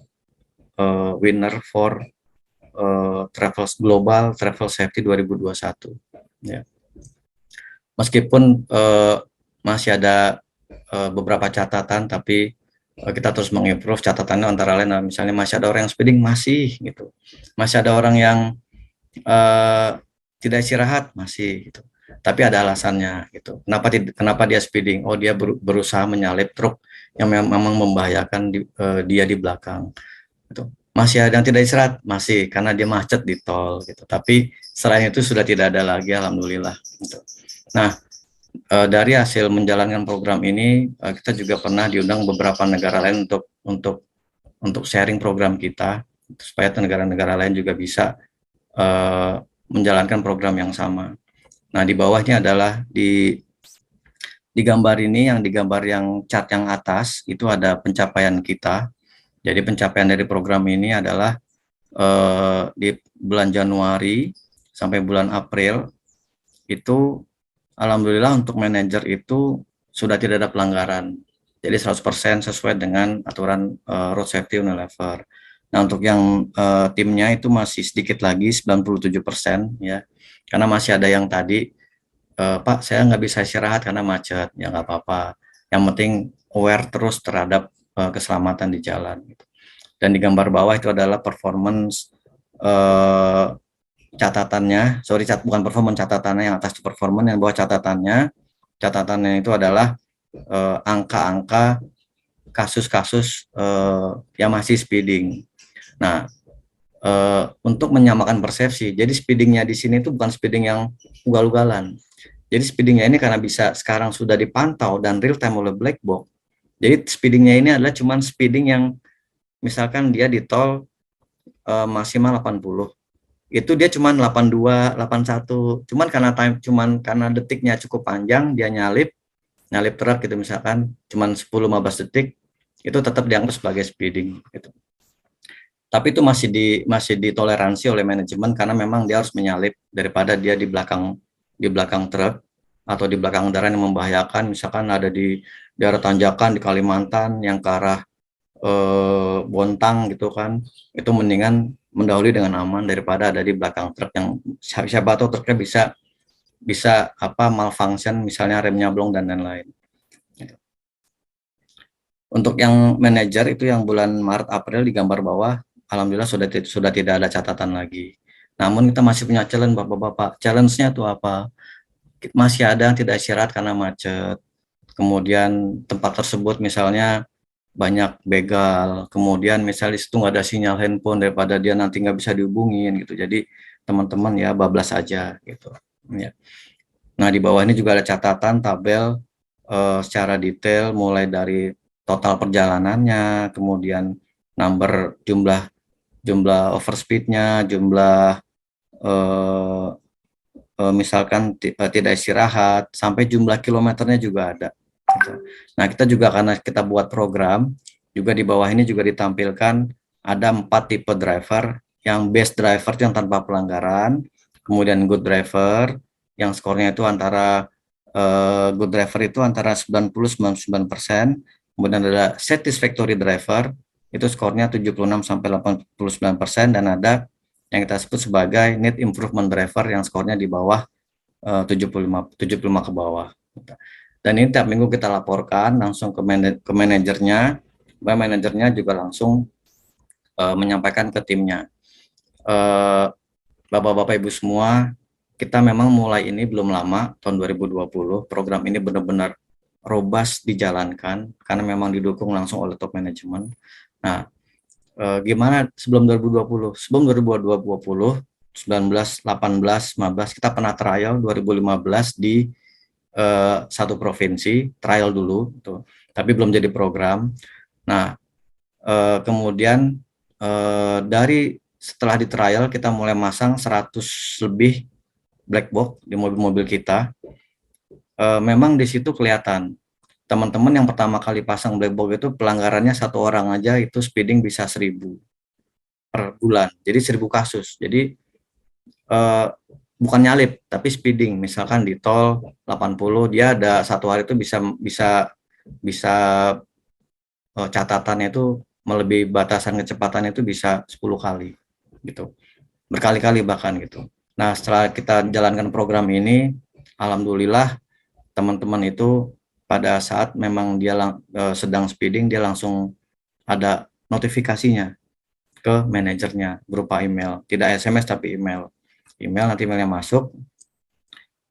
Speaker 3: winner for Global Travel Safety 2021. Ya. Meskipun masih ada beberapa catatan, tapi kita terus mengimprove catatannya, antara lain misalnya masih ada orang yang speeding, masih gitu. Masih ada orang yang tidak istirahat, masih gitu. Tapi ada alasannya gitu. Kenapa dia speeding? Oh, dia berusaha menyalip truk yang memang membahayakan dia di belakang. Gitu. Masih ada yang tidak istirahat, masih karena dia macet di tol gitu. Tapi selain itu sudah tidak ada lagi, alhamdulillah. Gitu. Nah, dari hasil menjalankan program ini, kita juga pernah diundang beberapa negara lain untuk sharing program kita supaya negara-negara lain juga bisa menjalankan program yang sama. Nah, di bawahnya adalah di gambar ini, yang di gambar yang cat yang atas itu ada pencapaian kita. Jadi pencapaian dari program ini adalah di bulan Januari sampai bulan April itu alhamdulillah untuk manajer itu sudah tidak ada pelanggaran. Jadi 100% sesuai dengan aturan road safety Unilever. Nah, untuk yang timnya itu masih sedikit lagi 97% ya. Karena masih ada yang tadi Pak, saya nggak bisa istirahat karena macet. Ya nggak apa-apa. Yang penting aware terus terhadap keselamatan di jalan gitu. Dan di gambar bawah itu adalah performance catatannya, bukan performance, catatannya yang atas itu performance, yang bawah catatannya itu adalah angka-angka kasus-kasus yang masih speeding. Nah, untuk menyamakan persepsi, jadi speedingnya di sini itu bukan speeding yang ugal-ugalan. Jadi speedingnya ini karena bisa sekarang sudah dipantau dan real time oleh black box. Jadi speedingnya ini adalah cuman speeding yang misalkan dia di tol maksimal 80, itu dia cuman 82, 81, cuman karena detiknya cukup panjang, dia nyalip truk gitu misalkan, cuman 10-15 detik, itu tetap dianggap sebagai speeding gitu. Tapi itu masih ditoleransi oleh manajemen karena memang dia harus menyalip daripada dia di belakang truk atau di belakang kendaraan yang membahayakan, misalkan ada di daerah tanjakan di Kalimantan yang ke arah Bontang gitu kan, itu mendingan mendahului dengan aman daripada ada di belakang truk yang siapa tahu truknya bisa malfunction, misalnya remnya blong dan lain-lain. Untuk yang manajer itu yang bulan Maret April di gambar bawah, alhamdulillah sudah tidak ada catatan lagi. Namun kita masih punya challenge Bapak-bapak. Challenge-nya itu apa? Masih ada yang tidak istirahat karena macet. Kemudian tempat tersebut misalnya banyak begal, kemudian misalnya di situ nggak ada sinyal handphone daripada dia nanti nggak bisa dihubungin gitu. Jadi teman-teman ya bablas aja gitu. Ya. Nah, di bawah ini juga ada catatan tabel secara detail mulai dari total perjalanannya, kemudian jumlah overspeednya, jumlah misalkan tidak istirahat, sampai jumlah kilometernya juga ada. Nah, kita juga karena kita buat program, juga di bawah ini juga ditampilkan ada 4 tipe driver, yang best driver yang tanpa pelanggaran, kemudian good driver, yang skornya itu antara good driver itu antara 90-99%, kemudian ada satisfactory driver, itu skornya 76-89%, dan ada yang kita sebut sebagai need improvement driver yang skornya di bawah 75 ke bawah. Dan ini tiap minggu kita laporkan langsung ke manajernya, manajernya juga langsung menyampaikan ke timnya. Bapak-bapak Ibu semua, kita memang mulai ini belum lama, tahun 2020, program ini benar-benar robust dijalankan, karena memang didukung langsung oleh top management. Nah, gimana sebelum 2020? Sebelum 2020, 19, 18, 15, kita pernah trial 2015 di satu provinsi, trial dulu, tuh, tapi belum jadi program. Nah, kemudian setelah di trial kita mulai masang 100 lebih black box di mobil-mobil kita. Memang di situ kelihatan teman-teman yang pertama kali pasang black box itu pelanggarannya 1 orang aja itu speeding bisa 1000 per bulan, jadi 1000 kasus. Jadi bukan nyalip tapi speeding, misalkan di tol 80, dia ada 1 hari itu bisa catatannya itu melebihi batasan kecepatannya itu bisa 10 kali gitu, berkali-kali bahkan gitu. Nah, setelah kita jalankan program ini, alhamdulillah teman-teman itu pada saat memang dia sedang speeding, dia langsung ada notifikasinya ke manajernya berupa email, tidak SMS tapi email. Nanti emailnya masuk,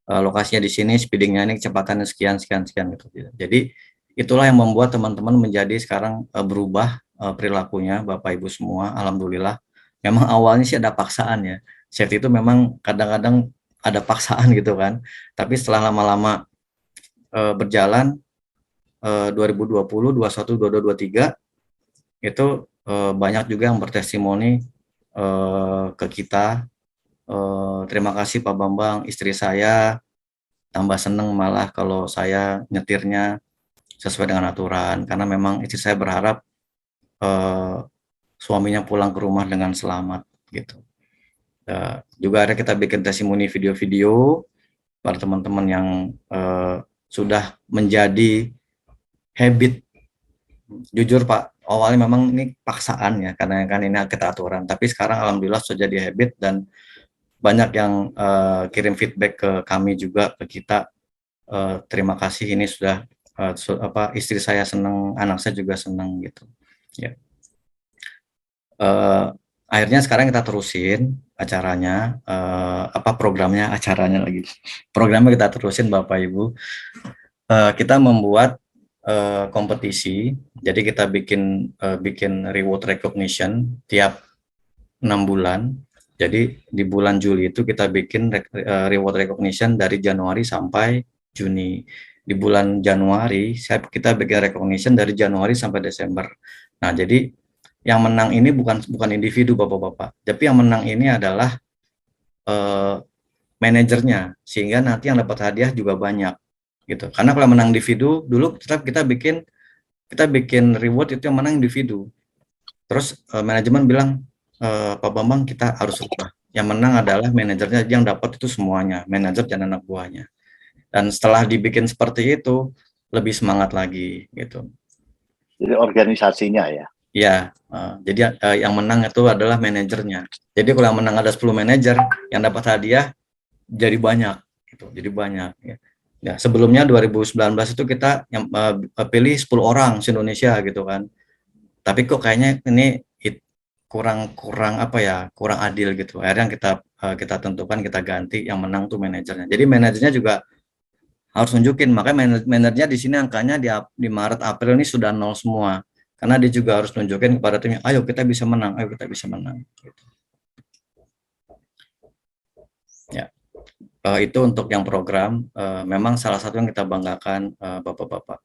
Speaker 3: lokasinya di sini, speedingnya ini, kecepatannya sekian gitu. Jadi itulah yang membuat teman-teman menjadi sekarang berubah perilakunya Bapak Ibu semua. Alhamdulillah. Memang awalnya sih ada paksaan ya. Safety itu memang kadang-kadang ada paksaan gitu kan. Tapi setelah lama-lama berjalan 2020, 21, 22, 23 itu banyak juga yang bertestimoni ke kita. Terima kasih Pak Bambang, istri saya tambah seneng malah kalau saya nyetirnya sesuai dengan aturan, karena memang istri saya berharap suaminya pulang ke rumah dengan selamat gitu. Juga ada kita bikin testimoni video-video para teman-teman yang sudah menjadi habit. Jujur Pak, awalnya memang ini paksaan ya, karena kan ini kita aturan, tapi sekarang alhamdulillah sudah jadi habit dan banyak yang kirim feedback ke kami juga, ke kita. Terima kasih, ini sudah istri saya senang, anak saya juga senang gitu ya. Akhirnya sekarang kita terusin acaranya, programnya kita terusin Bapak Ibu. Kita membuat kompetisi, jadi kita bikin reward recognition tiap 6 bulan. Jadi di bulan Juli itu kita bikin reward recognition dari Januari sampai Juni. Di bulan Januari kita bikin recognition dari Januari sampai Desember. Nah, jadi yang menang ini bukan individu Bapak-bapak, tapi yang menang ini adalah manajernya, sehingga nanti yang dapat hadiah juga banyak gitu. Karena kalau menang individu dulu tetap kita bikin reward itu yang menang individu. Terus manajemen bilang, Pak Bambang kita harus ubah. Yang menang adalah manajernya, yang dapat itu semuanya, manajer dan anak buahnya. Dan setelah dibikin seperti itu, lebih semangat lagi gitu.
Speaker 2: Jadi organisasinya ya?
Speaker 3: Ya, jadi yang menang itu adalah manajernya. Jadi kalau yang menang ada 10 manajer, yang dapat hadiah jadi banyak, gitu. Jadi banyak. Ya. Ya, sebelumnya 2019 itu kita yang pilih 10 orang se-Indonesia gitu kan. Tapi kok kayaknya ini kurang adil gitu. Akhirnya kita tentukan, kita ganti yang menang tuh manajernya. Jadi manajernya juga harus nunjukin, makanya manajernya di sini angkanya di Maret April ini sudah 0 semua. Karena dia juga harus nunjukin kepada timnya, ayo kita bisa menang, ayo kita bisa menang. Gitu. Ya, itu untuk yang program. Memang salah satu yang kita banggakan Bapak-bapak.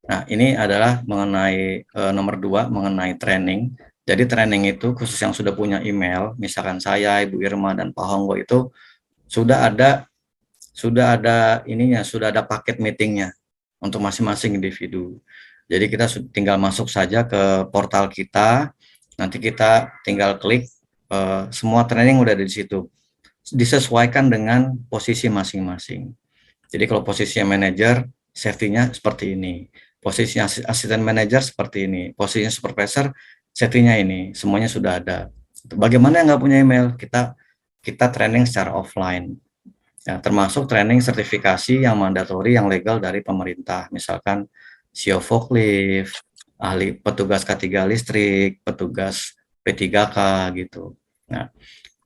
Speaker 3: Nah, ini adalah mengenai nomor 2, mengenai training. Jadi training itu khusus yang sudah punya email, misalkan saya, Ibu Irma dan Pak Honggo itu sudah ada paket meetingnya untuk masing-masing individu. Jadi kita tinggal masuk saja ke portal kita, nanti kita tinggal klik, semua training udah ada di situ. Disesuaikan dengan posisi masing-masing. Jadi kalau posisinya manajer, safety-nya seperti ini. Posisinya asisten manajer seperti ini. Posisinya supervisor, safety-nya ini. Semuanya sudah ada. Bagaimana yang nggak punya email? Kita training secara offline. Ya, termasuk training sertifikasi yang mandatori, yang legal dari pemerintah. Misalkan CEO forklift, ahli petugas K3 listrik, petugas P3K gitu. Nah,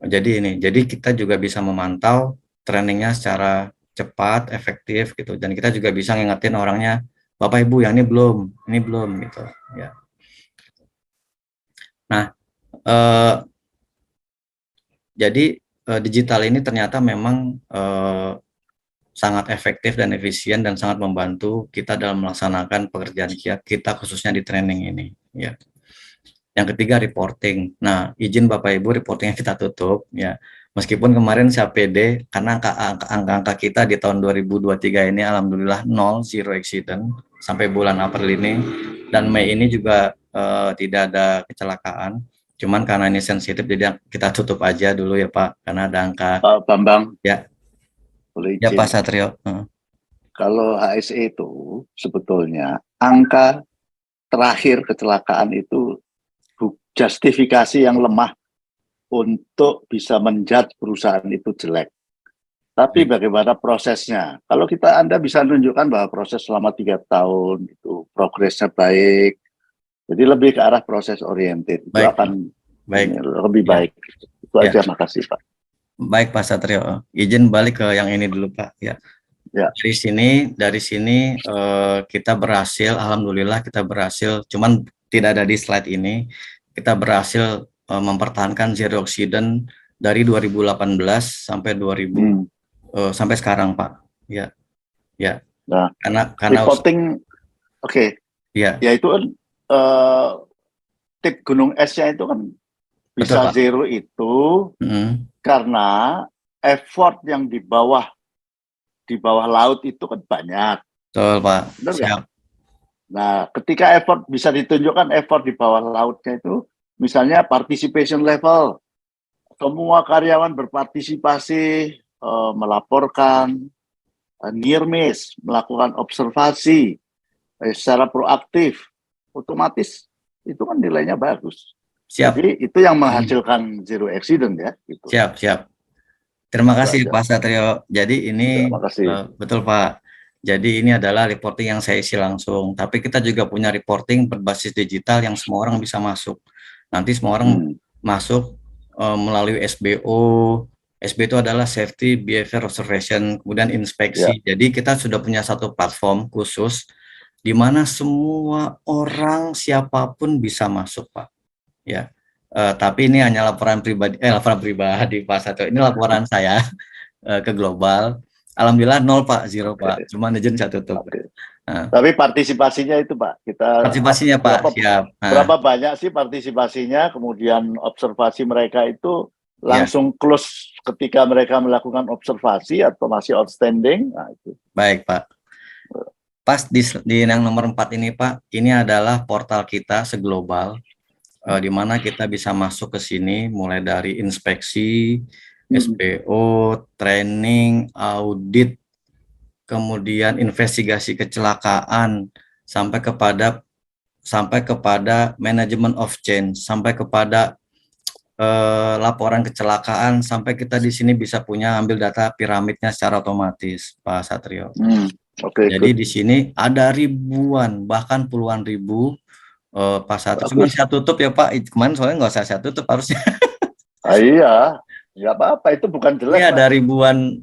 Speaker 3: jadi kita juga bisa memantau trainingnya secara cepat, efektif gitu, dan kita juga bisa ngingetin orangnya, Bapak Ibu yang ini belum gitu ya. Nah, jadi digital ini ternyata memang sangat efektif dan efisien dan sangat membantu kita dalam melaksanakan pekerjaan kita khususnya di training ini ya. Yang ketiga, reporting. Nah, izin Bapak Ibu, reportingnya kita tutup ya. Meskipun kemarin saya pede karena angka kita di tahun 2023 ini alhamdulillah 0 accident sampai bulan April ini, dan Mei ini juga tidak ada kecelakaan. Cuman karena ini sensitif jadi kita tutup aja dulu ya Pak, karena ada angka.
Speaker 2: Pak Bambang.
Speaker 3: Ya.
Speaker 2: Boleh
Speaker 3: izin. Ya Pak Satrio.
Speaker 2: Kalau HSE itu sebetulnya angka terakhir kecelakaan itu justifikasi yang lemah untuk bisa menjudge perusahaan itu jelek. Tapi bagaimana prosesnya? Kalau Anda bisa menunjukkan bahwa proses selama 3 tahun itu progresnya baik, jadi lebih ke arah proses oriented, itu akan lebih baik. Itu aja, makasih Pak.
Speaker 3: Baik Pak Satrio, izin balik ke yang ini dulu Pak. Ya. Dari sini kita berhasil, alhamdulillah kita berhasil. Cuman tidak ada di slide ini, kita berhasil mempertahankan zero accident dari 2018 sampai 2000 sampai sekarang, Pak. Ya, ya.
Speaker 2: Nah,
Speaker 3: karena
Speaker 2: reporting, oke.
Speaker 3: Ya.
Speaker 2: Ya itu kan tip gunung esnya itu kan bisa
Speaker 3: Betul, Pak.
Speaker 2: zero itu karena effort yang di bawah laut itu kan banyak.
Speaker 3: Betul, Pak.
Speaker 2: Benar
Speaker 3: Siap.
Speaker 2: nggak? Nah, ketika effort bisa ditunjukkan effort di bawah lautnya itu, misalnya participation level, semua karyawan berpartisipasi, melaporkan near miss, melakukan observasi secara proaktif, otomatis itu kan nilainya bagus.
Speaker 3: Siap.
Speaker 2: Jadi itu yang menghasilkan zero accident ya. Gitu.
Speaker 3: Siap, siap. Terima kasih Pak Satrio. Jadi ini betul Pak. Jadi ini adalah reporting yang saya isi langsung. Tapi kita juga punya reporting berbasis digital yang semua orang bisa masuk. Nanti semua orang masuk melalui SBO. SBO itu adalah Safety Behavior Observation, kemudian inspeksi. Jadi kita sudah punya satu platform khusus di mana semua orang siapapun bisa masuk, Pak. Ya. Tapi ini hanya laporan pribadi Pak Satrio. Ini laporan saya ke global. Alhamdulillah 0 Pak, 0 Pak. Cuma izin saya tutup.
Speaker 2: Tapi partisipasinya itu Pak,
Speaker 3: partisipasinya Pak, siap.
Speaker 2: Berapa banyak sih partisipasinya? Kemudian observasi mereka itu langsung close ketika mereka melakukan observasi atau masih outstanding? Nah, itu.
Speaker 3: Baik Pak. Pas di yang nomor 4 ini Pak, ini adalah portal kita seglobal. Di mana kita bisa masuk ke sini mulai dari inspeksi, SPO, training, audit, kemudian investigasi kecelakaan, sampai kepada management of change, sampai kepada laporan kecelakaan, sampai kita di sini bisa punya ambil data piramidnya secara otomatis, Pak Satrio. Jadi di sini ada ribuan, bahkan puluhan ribu Pak Satrio. Cuma saya tutup ya Pak, kemarin soalnya nggak usah saya tutup harusnya.
Speaker 2: Iya. Nggak apa-apa, itu bukan jelek.
Speaker 3: Ini ada ribuan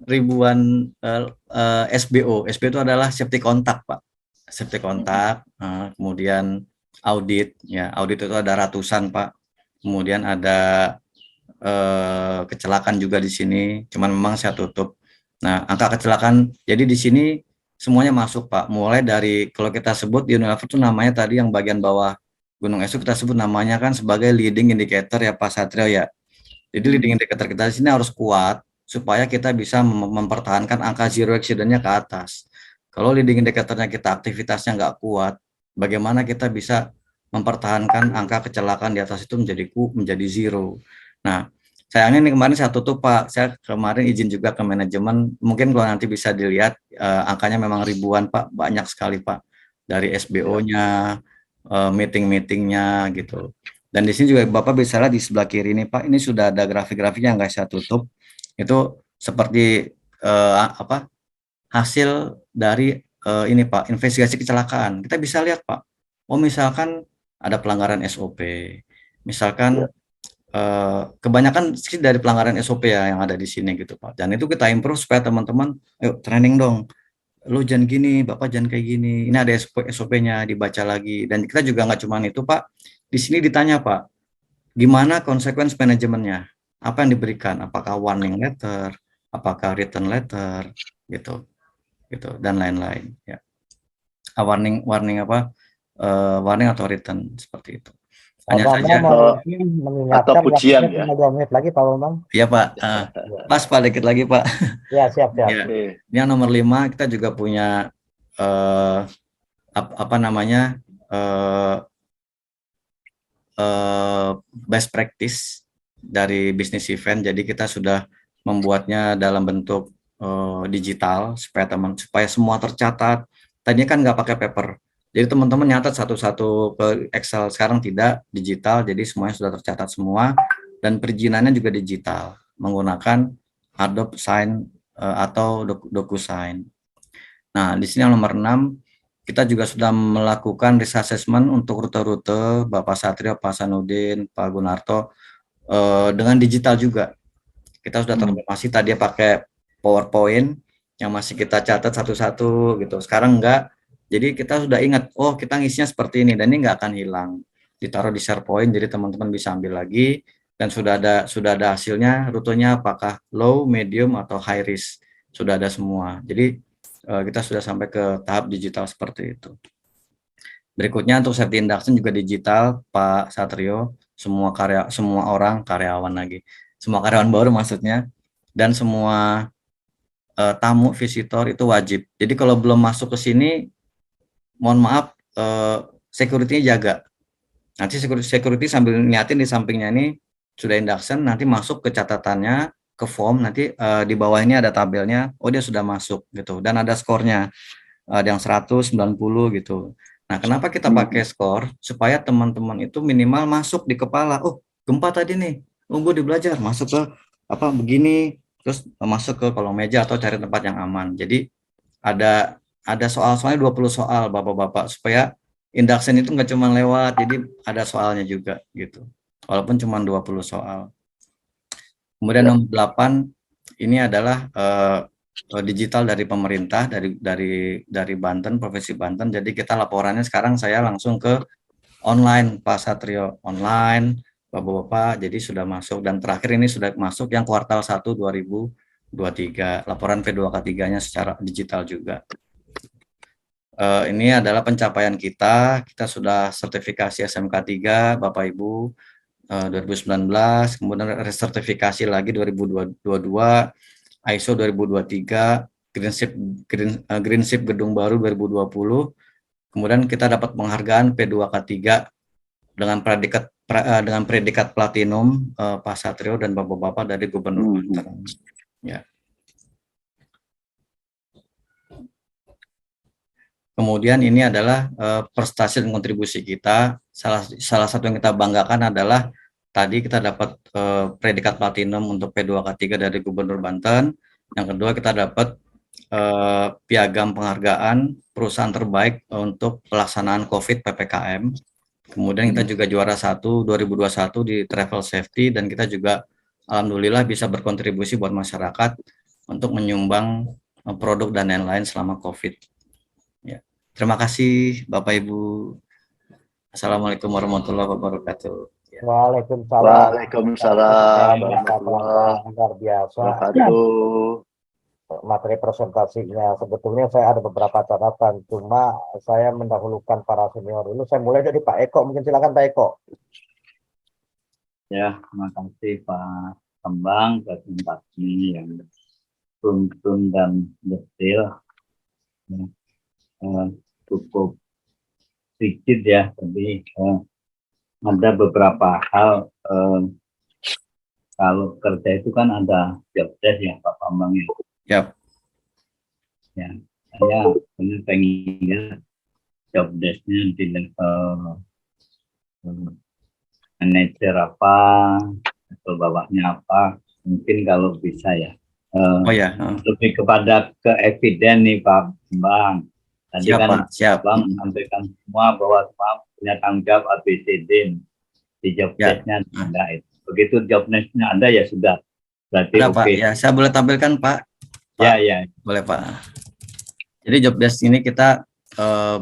Speaker 3: SBO. SBO itu adalah safety contact, Pak. Safety contact, kemudian audit, ya audit itu ada ratusan, Pak. Kemudian ada kecelakaan juga di sini. Cuman memang saya tutup. Nah, angka kecelakaan. Jadi di sini semuanya masuk, Pak. Mulai dari kalau kita sebut di Unilever itu namanya tadi yang bagian bawah Gunung Es kita sebut namanya kan sebagai leading indicator ya, Pak Satrio ya. Jadi leading indicator kita di sini harus kuat supaya kita bisa mempertahankan angka zero accident-nya ke atas. Kalau leading indicator-nya kita aktivitasnya nggak kuat, bagaimana kita bisa mempertahankan angka kecelakaan di atas itu menjadi zero. Nah, sayangnya nih kemarin saya tutup Pak, saya kemarin izin juga ke manajemen, mungkin kalau nanti bisa dilihat angkanya memang ribuan Pak, banyak sekali Pak, dari SBO-nya, meeting-meetingnya gitu. Dan di sini juga Bapak bisa lihat di sebelah kiri ini Pak, ini sudah ada grafik-grafiknya yang nggak saya tutup. Itu seperti hasil dari ini Pak, investigasi kecelakaan. Kita bisa lihat Pak, misalkan ada pelanggaran SOP, misalkan kebanyakan sih dari pelanggaran SOP ya yang ada di sini gitu Pak. Dan itu kita improve supaya teman-teman, ayo training dong. Lu jangan gini, Bapak jangan kayak gini. Ini ada SOP-nya dibaca lagi. Dan kita juga nggak cuma itu Pak. Di sini ditanya Pak, gimana konsekuensi manajemennya? Apa yang diberikan? Apakah warning letter? Apakah written letter? Gitu, dan lain-lain. Ya. Warning apa? Warning atau written seperti itu. Hanya saja
Speaker 2: atau pujian ya.
Speaker 1: 2 menit lagi Pak Bambang.
Speaker 3: Iya Pak. Pas Pak dikit lagi Pak.
Speaker 1: Ya siap.
Speaker 3: Ya. Yang nomor 5 kita juga punya best practice dari bisnis event. Jadi kita sudah membuatnya dalam bentuk digital supaya semua tercatat. Tadinya kan nggak pakai paper. Jadi teman-teman nyatat satu-satu ke Excel, sekarang tidak, digital. Jadi semuanya sudah tercatat semua dan perizinannya juga digital menggunakan Adobe Sign atau DocuSign. Nah, di sini yang nomor 6 kita juga sudah melakukan risk assessment untuk rute-rute Bapak Satrio, Pak Sanudin, Pak Gunarto dengan digital juga. Kita sudah transformasi tadi pakai PowerPoint yang masih kita catat satu-satu gitu. Sekarang enggak. Jadi kita sudah ingat, kita ngisinya seperti ini dan ini enggak akan hilang. ditaruh di SharePoint, jadi teman-teman bisa ambil lagi, dan sudah ada hasilnya, rutenya apakah low, medium, atau high risk, sudah ada semua. Jadi kita sudah sampai ke tahap digital seperti itu. Berikutnya untuk safety induction juga digital, Pak Satrio, semua karyawan lagi, semua karyawan baru maksudnya, dan semua tamu visitor itu wajib. Jadi kalau belum masuk ke sini, mohon maaf, security-nya jaga. Nanti security sambil niatin di sampingnya ini sudah induction, nanti masuk ke catatannya, ke form, nanti di bawah ini ada tabelnya, oh dia sudah masuk gitu, dan ada skornya, yang 190 gitu. Nah, kenapa kita pakai skor? Supaya teman-teman itu minimal masuk di kepala, oh gempa tadi nih, oh gue belajar masuk ke apa begini, terus masuk ke kolong meja atau cari tempat yang aman. Jadi ada soal-soalnya 20 soal Bapak-bapak, supaya induction itu nggak cuma lewat, jadi ada soalnya juga gitu. Walaupun cuma 20 soal. Kemudian nomor 8 ini adalah digital dari pemerintah, dari Banten, Provinsi Banten. Jadi kita laporannya sekarang saya langsung ke online, Pak Satrio, online, Bapak-bapak, jadi sudah masuk, dan terakhir ini sudah masuk yang kuartal 1 2023, laporan P2K3-nya secara digital juga. Ini adalah pencapaian kita sudah sertifikasi SMK 3, Bapak Ibu, 2019, kemudian resertifikasi lagi 2022, ISO 2023, Green Ship Gedung Baru 2020, kemudian kita dapat penghargaan P2K3 dengan predikat platinum, Pak Satrio dan Bapak-bapak dari Gubernur Banten. Ya. Kemudian ini adalah prestasi dan kontribusi kita. Salah satu yang kita banggakan adalah tadi kita dapat predikat platinum untuk P2K3 dari Gubernur Banten. Yang kedua kita dapat piagam penghargaan perusahaan terbaik untuk pelaksanaan COVID PPKM. Kemudian kita juga juara 1 2021 di travel safety, dan kita juga alhamdulillah bisa berkontribusi buat masyarakat untuk menyumbang produk dan lain-lain selama COVID. Ya. Terima kasih Bapak Ibu. Assalamualaikum warahmatullahi wabarakatuh. Ya.
Speaker 1: Waalaikumsalam.
Speaker 2: Luar
Speaker 1: biasa.
Speaker 2: Wabarakatuh.
Speaker 1: Materi presentasinya sebetulnya saya ada beberapa catatan, cuma saya mendahulukan para senior dulu. Saya mulai dari Pak Eko, mungkin silakan Pak Eko.
Speaker 6: Ya, terima kasih Pak Kembang presentasi yang runtun dan detail. Ya, cukup sedikit ya, tapi ada beberapa hal. Kalau kerja itu kan ada job desk ya Pak Kembang ya.
Speaker 3: Yap.
Speaker 6: Ya, saya pengen job desk-nya di level manajer apa atau bawahnya apa, mungkin kalau bisa ya. Lebih kepada ke eviden nih Pak Bang. Tadi
Speaker 3: siap,
Speaker 6: Bang sampaikan semua bahwa semua punya tanggung jawab ABCD di job desk-nya ada itu. Begitu job desk-nya ada ya sudah. Berarti
Speaker 3: oke. Pak, ya saya boleh tampilkan Pak.
Speaker 6: Ya.
Speaker 3: Boleh Pak. Jadi job desk ini kita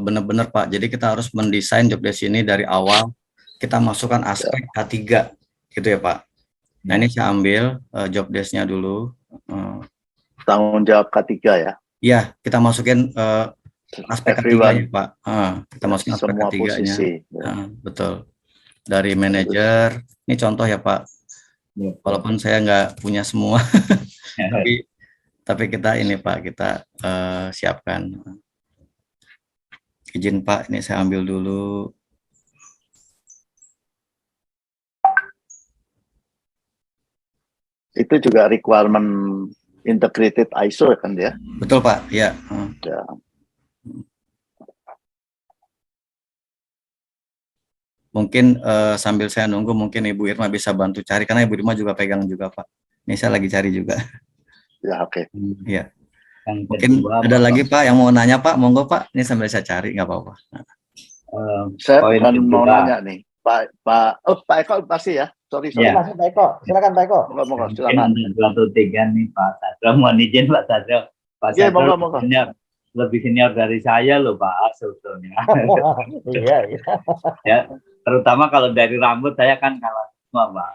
Speaker 3: benar-benar Pak. Jadi kita harus mendesain job desk ini dari awal. Kita masukkan aspek K3 gitu ya Pak. Nah ini saya ambil job desk-nya dulu.
Speaker 2: Tanggung jawab K3 ya?
Speaker 3: Iya, kita masukin aspek K3 ya Pak. Kita masukin aspek
Speaker 2: semua
Speaker 3: K3-nya.
Speaker 2: posisi.
Speaker 3: Betul. Dari manajer. Ini contoh ya Pak. Walaupun saya nggak punya semua, tapi kita ini Pak, kita siapkan. Izin Pak, ini saya ambil dulu.
Speaker 2: Itu juga requirement integrated ISO kan ya?
Speaker 3: Betul Pak, ya.
Speaker 2: Ya.
Speaker 3: Mungkin sambil saya nunggu, mungkin Ibu Irma bisa bantu cari, karena Ibu Irma juga pegang juga Pak. Ini saya lagi cari juga.
Speaker 2: Ya, oke.
Speaker 3: Iya. Mungkin ada lagi Pak yang mau nanya Pak, monggo Pak. Ini sambil saya cari, nggak apa-apa.
Speaker 2: Saya mau nanya nih, Pak Eko pasti ya. Sorry.
Speaker 1: Masih Pak Eko, silakan Pak Eko.
Speaker 2: Monggo, silakan.
Speaker 6: Satu tiga nih Pak Satrio, mohon izin Pak Satrio. Pak Satrio lebih senior dari saya loh Pak sebetulnya.
Speaker 1: Iya.
Speaker 6: Ya, terutama kalau dari rambut saya kan kalah semua, Pak.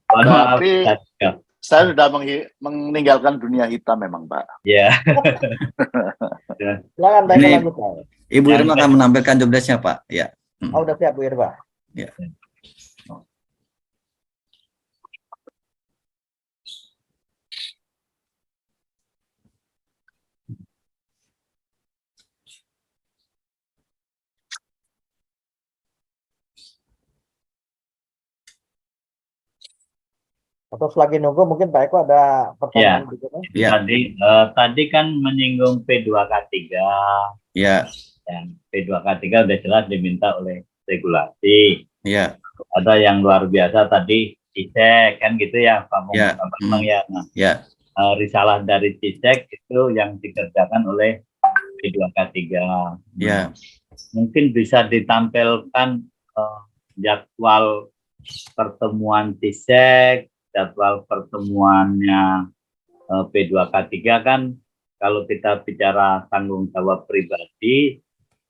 Speaker 2: Berarti saya sudah meninggalkan dunia hitam memang, Pak.
Speaker 6: Ya.
Speaker 1: Silakan Pak.
Speaker 3: Ini Ibu Irma akan menampilkan job desk-nya, Pak. Ya.
Speaker 1: Oh, udah siap Bu Irma.
Speaker 3: Ya.
Speaker 1: Atau selagi nunggu mungkin Pak Eko ada pertanyaan berikutnya.
Speaker 3: Ya.
Speaker 6: Tadi kan menyinggung P2K3.
Speaker 3: Ya.
Speaker 6: Yang P2K3 udah jelas diminta oleh regulasi.
Speaker 3: Ya.
Speaker 6: Ada yang luar biasa tadi CISEK kan gitu ya Pak
Speaker 3: Ya.
Speaker 6: Bambang ya. Nah,
Speaker 3: Ya.
Speaker 6: risalah dari CISEK itu yang dikerjakan oleh P2K3.
Speaker 3: Ya.
Speaker 6: Mungkin bisa ditampilkan jadwal pertemuan CISEK, jadwal pertemuannya P2K3 kan kalau kita bicara tanggung jawab pribadi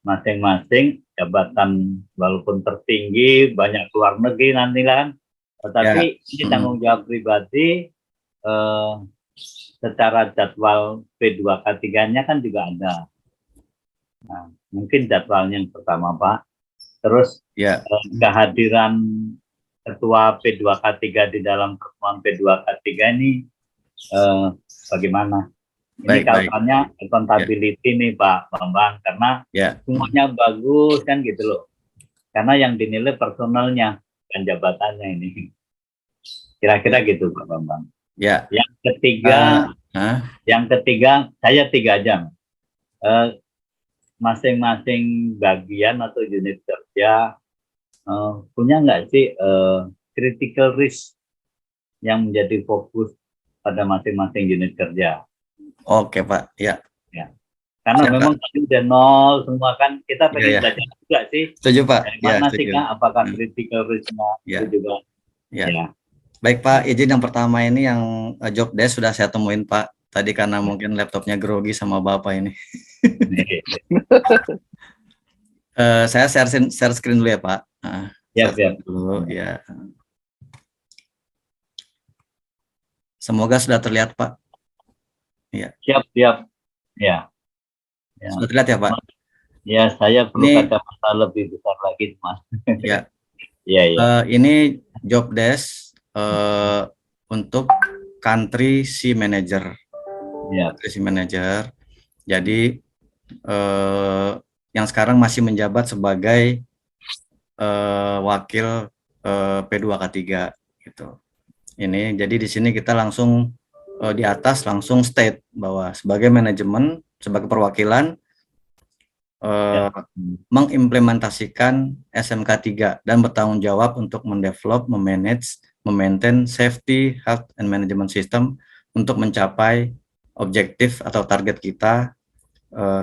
Speaker 6: masing-masing jabatan walaupun tertinggi banyak keluar negeri nanti kan, tetapi ini tanggung jawab pribadi secara jadwal P2K3-nya kan juga ada. Nah, mungkin jadwalnya yang pertama Pak. Terus kehadiran Ketua P2K3 di dalam pertemuan P2K3 ini bagaimana? Ini kaitannya accountability nih Pak Bambang, karena semuanya bagus kan gitu loh. Karena yang dinilai personalnya dan jabatannya ini. Kira-kira gitu Pak Bambang.
Speaker 3: Ya.
Speaker 6: Yang ketiga, saya 3 aja. Masing-masing bagian atau unit kerja punya nggak sih critical risk yang menjadi fokus pada masing-masing unit kerja?
Speaker 3: Oke Pak, ya.
Speaker 6: Karena memang tadi udah nol semua kan, kita pengen belajar juga sih.
Speaker 3: Setuju Pak.
Speaker 6: Mana sih Kak, apakah critical risk-nya itu juga?
Speaker 3: Ya. Baik Pak, izin yang pertama ini yang job desk sudah saya temuin Pak. Tadi karena mungkin laptopnya grogi sama Bapak ini. Saya share screen dulu ya Pak.
Speaker 6: Siap.
Speaker 3: Dulu ya. Semoga sudah terlihat Pak. Ya.
Speaker 6: Siap. Ya.
Speaker 3: Sudah terlihat ya Pak?
Speaker 6: Ya, saya perlu kacamata lebih besar lagi Mas.
Speaker 3: Ya.
Speaker 6: Ya.
Speaker 3: Ini job desk untuk country C manager.
Speaker 6: Ya.
Speaker 3: Country C manager. Jadi yang sekarang masih menjabat sebagai wakil P2K3 gitu. Ini jadi di sini kita langsung di atas langsung state bahwa sebagai manajemen, sebagai perwakilan mengimplementasikan SMK3 dan bertanggung jawab untuk mendevelop, memanage, memaintain safety, health and management system untuk mencapai objektif atau target kita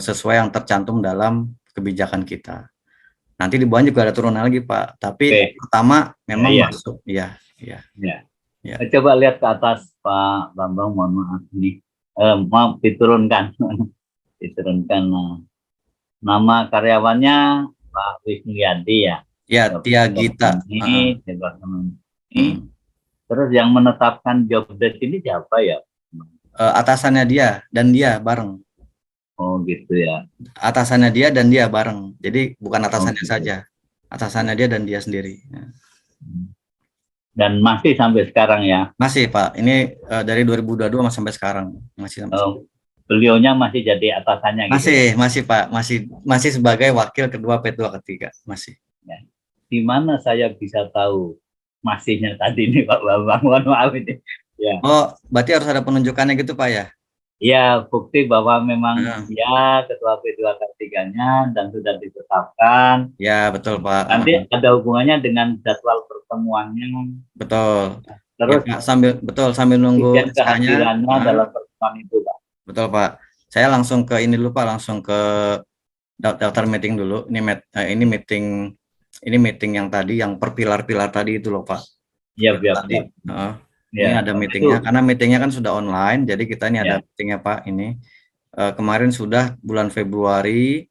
Speaker 3: sesuai yang tercantum dalam kebijakan kita. Nanti di bawah juga ada turunan lagi Pak, tapi pertama memang masuk ya.
Speaker 6: Coba lihat ke atas Pak Bambang, mohon maaf ini maaf diturunkan. Nama karyawannya Pak Wisnu Yadi ya.
Speaker 3: Ya, Tia Gita.
Speaker 6: Terus yang menetapkan job desk ini siapa ya?
Speaker 3: Atasannya dia dan dia bareng.
Speaker 6: Oh gitu ya.
Speaker 3: Atasannya dia dan dia bareng. Jadi bukan atasannya saja. Atasannya dia dan dia sendiri.
Speaker 6: Dan masih sampai sekarang ya?
Speaker 3: Masih Pak. Ini dari 2022 sampai sekarang. Masih sampai
Speaker 6: beliaunya masih jadi atasannya
Speaker 3: masih,
Speaker 6: gitu?
Speaker 3: Masih Pak. Masih sebagai wakil kedua P2K3. Masih.
Speaker 6: Ya. Di mana saya bisa tahu masihnya tadi nih Pak Bambang? Mohon maaf ini. Ya.
Speaker 3: Oh, berarti harus ada penunjukannya gitu Pak ya?
Speaker 6: Ya, bukti bahwa memang ya ketua P2K3-nya dan sudah ditetapkan.
Speaker 3: Ya, betul Pak.
Speaker 6: Nanti ada hubungannya dengan jadwal pertemuannya.
Speaker 3: Betul.
Speaker 6: Terus
Speaker 3: ya, Pak, sambil nunggu
Speaker 6: kehadirannya dalam pertemuan itu Pak.
Speaker 3: Betul Pak. Saya langsung ke ini dulu Pak, langsung ke daftar meeting dulu. Ini meeting yang tadi, yang per pilar-pilar tadi itu loh Pak.
Speaker 6: Iya,
Speaker 3: Ini ada meetingnya, karena meetingnya kan sudah online, jadi kita ini ada meetingnya Pak. Ini kemarin sudah bulan Februari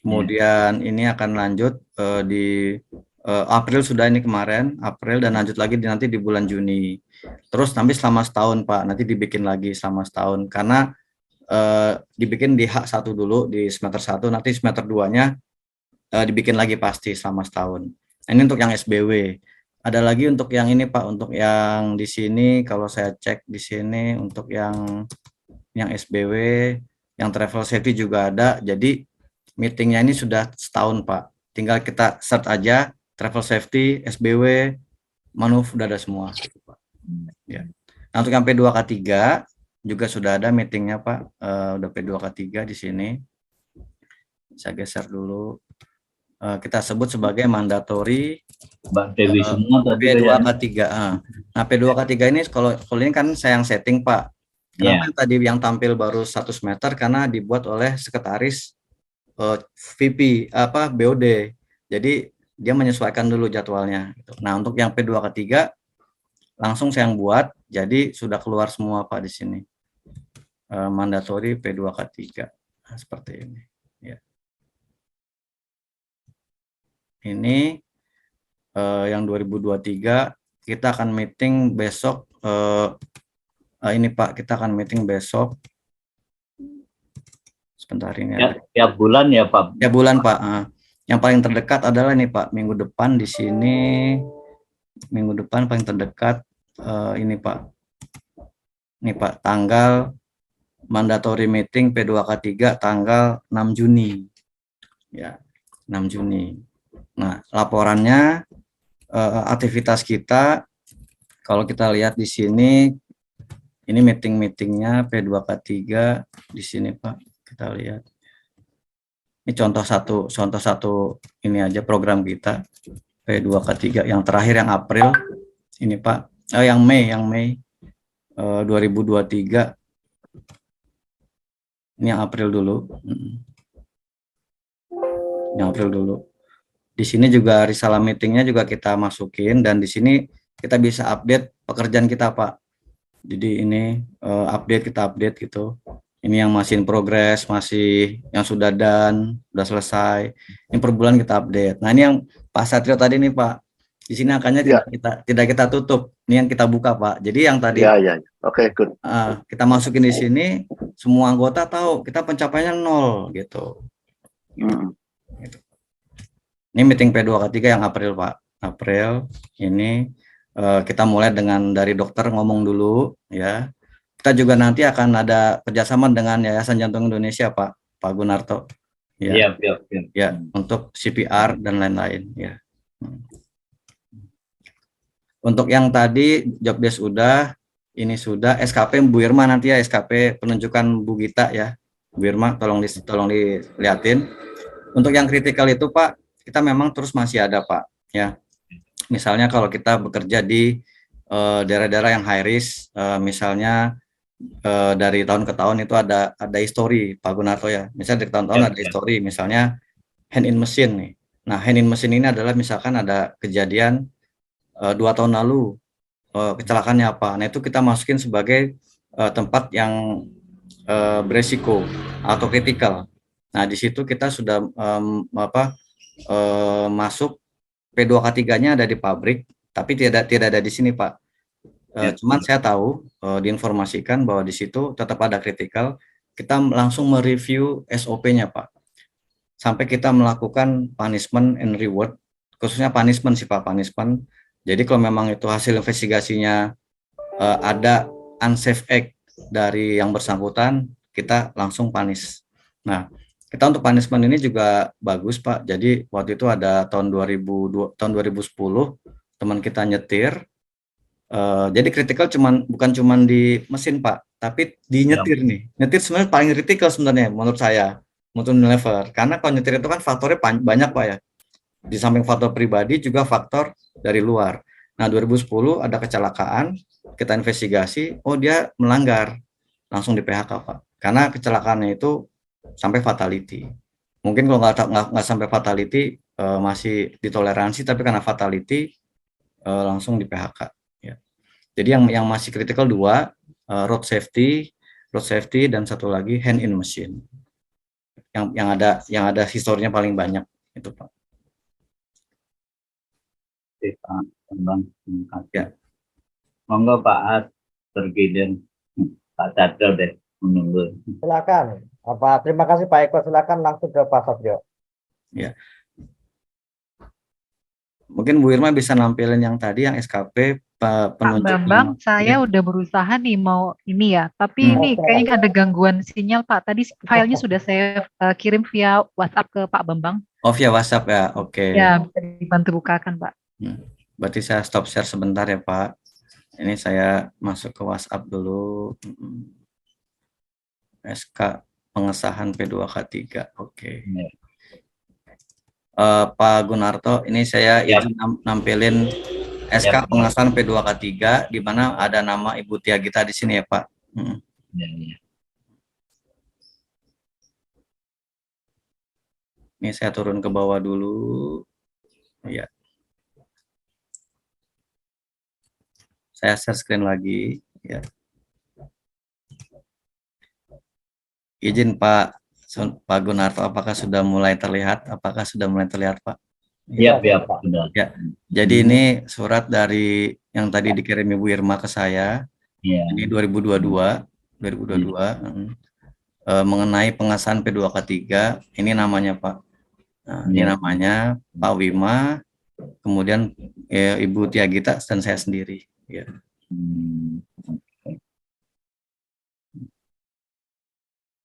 Speaker 3: Kemudian ini akan lanjut di April, sudah ini kemarin, April, dan lanjut lagi nanti di bulan Juni. Terus nanti selama setahun Pak, nanti dibikin lagi selama setahun, karena dibikin di H1 dulu di semester 1, nanti semester 2-nya dibikin lagi pasti selama setahun. Ini untuk yang SBW. Ada lagi untuk yang ini Pak, untuk yang di sini kalau saya cek di sini untuk yang SBW, yang travel safety juga ada. Jadi meetingnya ini sudah setahun Pak. Tinggal kita search aja travel safety, SBW, Manuf, udah ada semua. Ya. Nah, untuk yang P2K3 juga sudah ada meetingnya Pak. Udah P2K3 di sini. Saya geser dulu. Kita sebut sebagai mandatory P2K3. Nah, P2K3 ini kalau ini kan saya yang setting Pak. Kenapa tadi yang tampil baru 1 semester? Karena dibuat oleh sekretaris VP BOD. Jadi dia menyesuaikan dulu jadwalnya. Nah, untuk yang P2K3 langsung saya yang buat, jadi sudah keluar semua Pak di sini. Mandatory P2K3. Nah, seperti ini. Ya. Ini yang 2023 kita akan meeting besok. Ini Pak, kita akan meeting besok. Sebentar ini.
Speaker 6: Tiap bulan ya Pak?
Speaker 3: Tiap bulan Pak. Yang paling terdekat adalah nih Pak, minggu depan di sini, minggu depan paling terdekat ini Pak. Ini Pak, tanggal mandatory meeting P2K3 tanggal 6 Juni. Ya, 6 Juni. Nah, laporannya aktivitas kita kalau kita lihat di sini ini meeting-meetingnya P2K3 di sini Pak. Kita lihat. Ini contoh satu ini aja program kita P2K3 yang terakhir yang April ini Pak. Yang Mei 2023. Ini yang April dulu. Yang April dulu. Di sini juga risalah meetingnya juga kita masukin, dan di sini kita bisa update pekerjaan kita Pak. Jadi ini kita update gitu. Ini yang masih in progress, masih yang sudah done, sudah selesai. Ini per bulan kita update. Nah, ini yang Pak Satrio tadi nih Pak. Di sini angkanya tidak kita tutup. Ini yang kita buka Pak. Jadi yang tadi
Speaker 2: Oke, good.
Speaker 3: Kita masukin di sini, semua anggota tahu kita pencapaiannya 0 gitu. Gitu. Ini meeting P2K3 yang April Pak. April ini kita mulai dengan dari dokter ngomong dulu ya. Kita juga nanti akan ada kerjasama dengan Yayasan Jantung Indonesia Pak Gunarto. Ya. Ya, untuk CPR dan lain-lain ya. Untuk yang tadi job desk udah, ini sudah, SKP Bu Irma nanti ya, SKP penunjukan Bu Gita ya. Bu Irma tolong dilihatin. Untuk yang kritikal itu Pak, kita memang terus masih ada Pak ya. Misalnya kalau kita bekerja di daerah-daerah yang high risk, misalnya dari tahun ke tahun itu ada history Pak Gunarto ya. Misalnya dari tahun-tahun ada history, misalnya hand in machine nih. Nah, hand in machine ini adalah misalkan ada kejadian 2 tahun lalu kecelakaannya apa. Nah, itu kita masukin sebagai tempat yang beresiko atau kritikal. Nah, di situ kita sudah masuk P2K3-nya ada di pabrik, tapi tidak ada di sini Pak. Cuman saya tahu diinformasikan bahwa di situ tetap ada kritikal. Kita langsung mereview SOP-nya Pak, sampai kita melakukan punishment and reward, khususnya punishment sih Pak, punishment. Jadi kalau memang itu hasil investigasinya ada unsafe act dari yang bersangkutan, kita langsung punish. Nah, kita untuk punishment ini juga bagus Pak. Jadi waktu itu ada tahun 2010 teman kita nyetir. Jadi kritikal bukan cuman di mesin Pak, tapi di nyetir nih. Nyetir sebenarnya paling kritikal sebenarnya menurut saya, menurut Unilever. Karena kalau nyetir itu kan faktornya banyak Pak ya. Di samping faktor pribadi juga faktor dari luar. Nah, 2010 ada kecelakaan, kita investigasi, oh dia melanggar, langsung di PHK Pak. Karena kecelakaannya itu sampai fatality. Mungkin kalau nggak sampai fatality masih ditoleransi, tapi karena fatality langsung di PHK. Jadi yang masih kritikal 2, road safety dan satu lagi hand in machine. yang ada historinya paling banyak itu Pak.
Speaker 6: Pak Bambang, terima kasih.
Speaker 3: Ya.
Speaker 6: Monggo Pak As, tergilir. Pak Chandra deh menunggu.
Speaker 1: Silakan. Terima kasih Pak Eko. Silakan langsung ke Pak Satrio.
Speaker 3: Ya. Mungkin Bu Irma bisa nampilin yang tadi yang SKP
Speaker 5: Pak
Speaker 3: penunjuk.
Speaker 5: Bambang, saya udah berusaha nih mau ini ya, tapi ini kayaknya ada gangguan sinyal Pak. Tadi filenya sudah saya kirim via WhatsApp ke Pak Bambang.
Speaker 3: Oh, via WhatsApp ya, oke.
Speaker 5: Ya, bisa dibantu bukakan Pak.
Speaker 3: Berarti saya stop share sebentar ya Pak. Ini saya masuk ke WhatsApp dulu. SK pengesahan P2K3, oke. Pak Gunarto, ini saya izin nampilin SK pengesahan P2K3 di mana ada nama Ibu Tia Gita di sini ya Pak. Ini saya turun ke bawah dulu. Ya. Saya share screen lagi ya. Izin Pak Gunarto, apakah sudah mulai terlihat? Apakah sudah mulai terlihat Pak?
Speaker 6: Iya, Pak. Sudah.
Speaker 3: Ya. Jadi ini surat dari yang tadi dikirim Ibu Irma ke saya.
Speaker 6: Ya.
Speaker 3: Ini 2022 mengenai pengesahan P2K3. Ini namanya Pak. Nah, ini namanya Pak Wima, kemudian Ibu Tia Gita dan saya sendiri. Ya.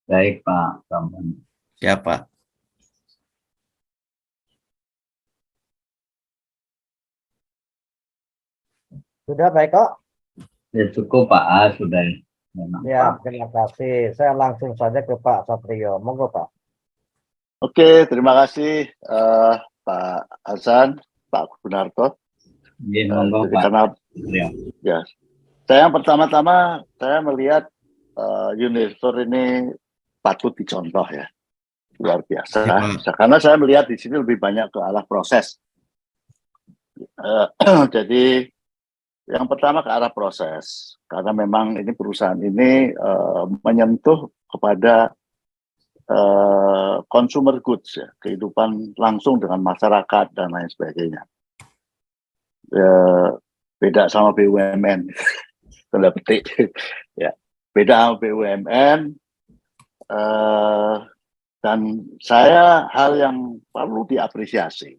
Speaker 6: Baik Pak Bambang.
Speaker 3: Ya Pak.
Speaker 1: Sudah baik kok?
Speaker 6: Ya cukup Pak A, sudah.
Speaker 1: Ya, terima kasih. Saya langsung saja ke Pak Satrio. Monggo Pak.
Speaker 2: Oke, terima kasih Pak Hasan, Pak Gunarto.
Speaker 6: Monggo Pak.
Speaker 2: Karena ya, saya pertama-tama saya melihat Unilever ini patut dicontoh ya, luar biasa. Karena saya melihat di sini lebih banyak ke arah proses. Jadi yang pertama ke arah proses, karena memang ini perusahaan ini menyentuh kepada consumer goods ya, kehidupan langsung dengan masyarakat dan lain sebagainya. Beda sama BUMN, tanda petik ya, beda sama BUMN. Dan hal yang perlu diapresiasi,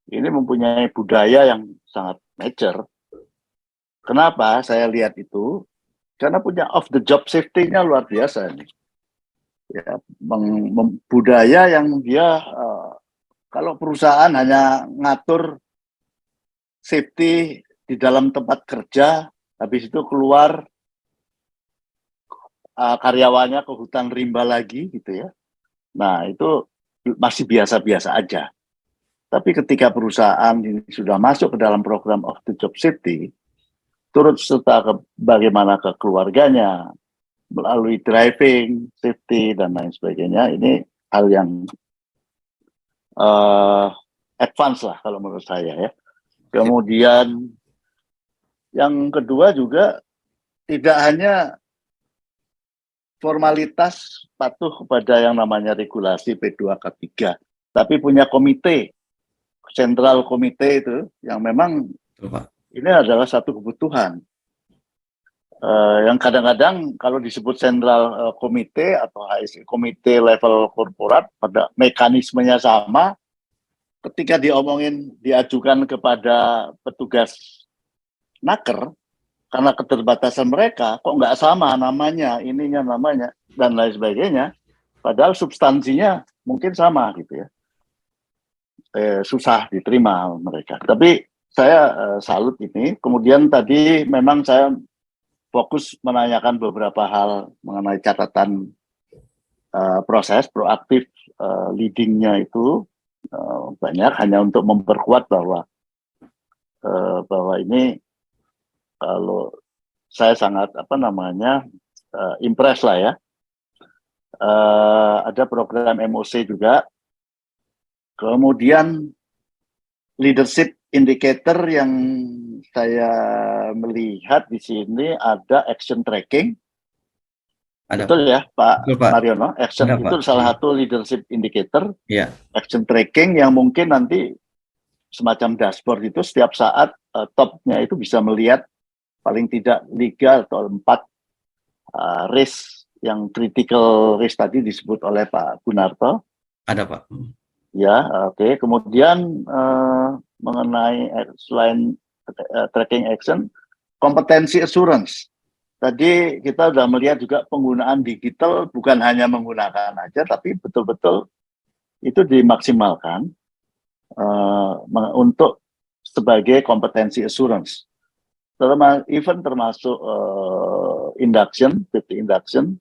Speaker 2: ini mempunyai budaya yang sangat mature. Kenapa saya lihat itu? Karena punya off the job safety-nya luar biasa nih. Ya, budaya yang dia kalau perusahaan hanya ngatur safety di dalam tempat kerja, habis itu keluar karyawannya ke hutan rimba lagi gitu ya. Nah, itu masih biasa-biasa aja. Tapi ketika perusahaan ini sudah masuk ke dalam program of the job safety, turut serta bagaimana ke keluarganya, melalui driving, safety, dan lain sebagainya, ini hal yang advance lah kalau menurut saya ya. Kemudian yang kedua juga tidak hanya formalitas patuh kepada yang namanya regulasi P2K3, tapi punya komite, sentral komite itu yang memang ini adalah satu kebutuhan. Yang kadang-kadang kalau disebut sentral komite atau HSE komite level korporat, pada mekanismenya sama, ketika diajukan kepada petugas naker, karena keterbatasan mereka, kok nggak sama namanya, dan lain sebagainya, padahal substansinya mungkin sama gitu ya. Susah diterima mereka. Tapi saya salut ini. Kemudian tadi memang saya fokus menanyakan beberapa hal mengenai catatan proses proaktif leadingnya itu banyak, hanya untuk memperkuat bahwa ini kalau saya sangat impress lah ya. Ada program MOC juga. Kemudian leadership indicator yang saya melihat di sini ada action tracking.
Speaker 3: Ada.
Speaker 2: Betul ya, Pak
Speaker 3: Betul, Pak.
Speaker 2: Mariono. Action
Speaker 3: Ada,
Speaker 2: itu
Speaker 3: Pak.
Speaker 2: salah satu leadership indicator,
Speaker 3: Iya.
Speaker 2: action tracking yang mungkin nanti semacam dashboard itu setiap saat topnya itu bisa melihat paling tidak 3 atau 4 risk yang critical risk tadi disebut oleh Pak Gunarto.
Speaker 3: Ada, Pak.
Speaker 2: Ya, oke. Kemudian mengenai selain tracking action, kompetensi assurance. Tadi kita sudah melihat juga penggunaan digital bukan hanya menggunakan aja, tapi betul-betul itu dimaksimalkan untuk sebagai kompetensi assurance. Even termasuk induction, safety induction,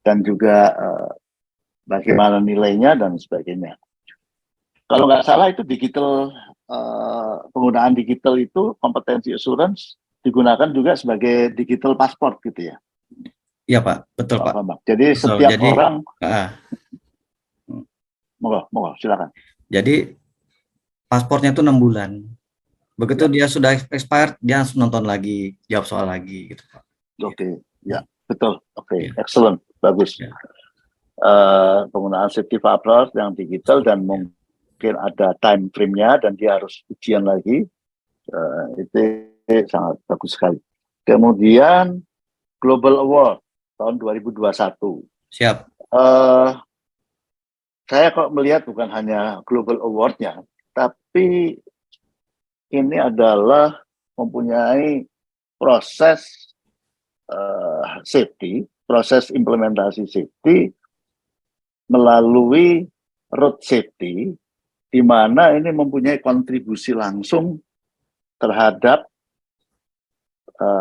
Speaker 2: dan juga bagaimana nilainya dan sebagainya. Kalau nggak salah itu digital, penggunaan digital itu kompetensi assurance digunakan juga sebagai digital passport gitu ya.
Speaker 3: Iya, Pak. Betul, Pak.
Speaker 2: Jadi
Speaker 3: Betul.
Speaker 2: setiap orang, monggo, silakan.
Speaker 3: Jadi paspornya itu 6 bulan. Begitu dia sudah expired, dia harus nonton lagi, jawab soal lagi gitu, Pak.
Speaker 2: Oke, ya, betul. Oke, excellent, bagus.
Speaker 3: Ya.
Speaker 2: Penggunaan safety passport yang digital dan mungkin ada time frame-nya dan dia harus ujian lagi, itu sangat bagus sekali. Kemudian Global Award tahun 2021.
Speaker 3: Siap.
Speaker 2: Saya kok melihat bukan hanya Global Award-nya, tapi ini adalah mempunyai proses safety, proses implementasi safety melalui road safety, di mana ini mempunyai kontribusi langsung terhadap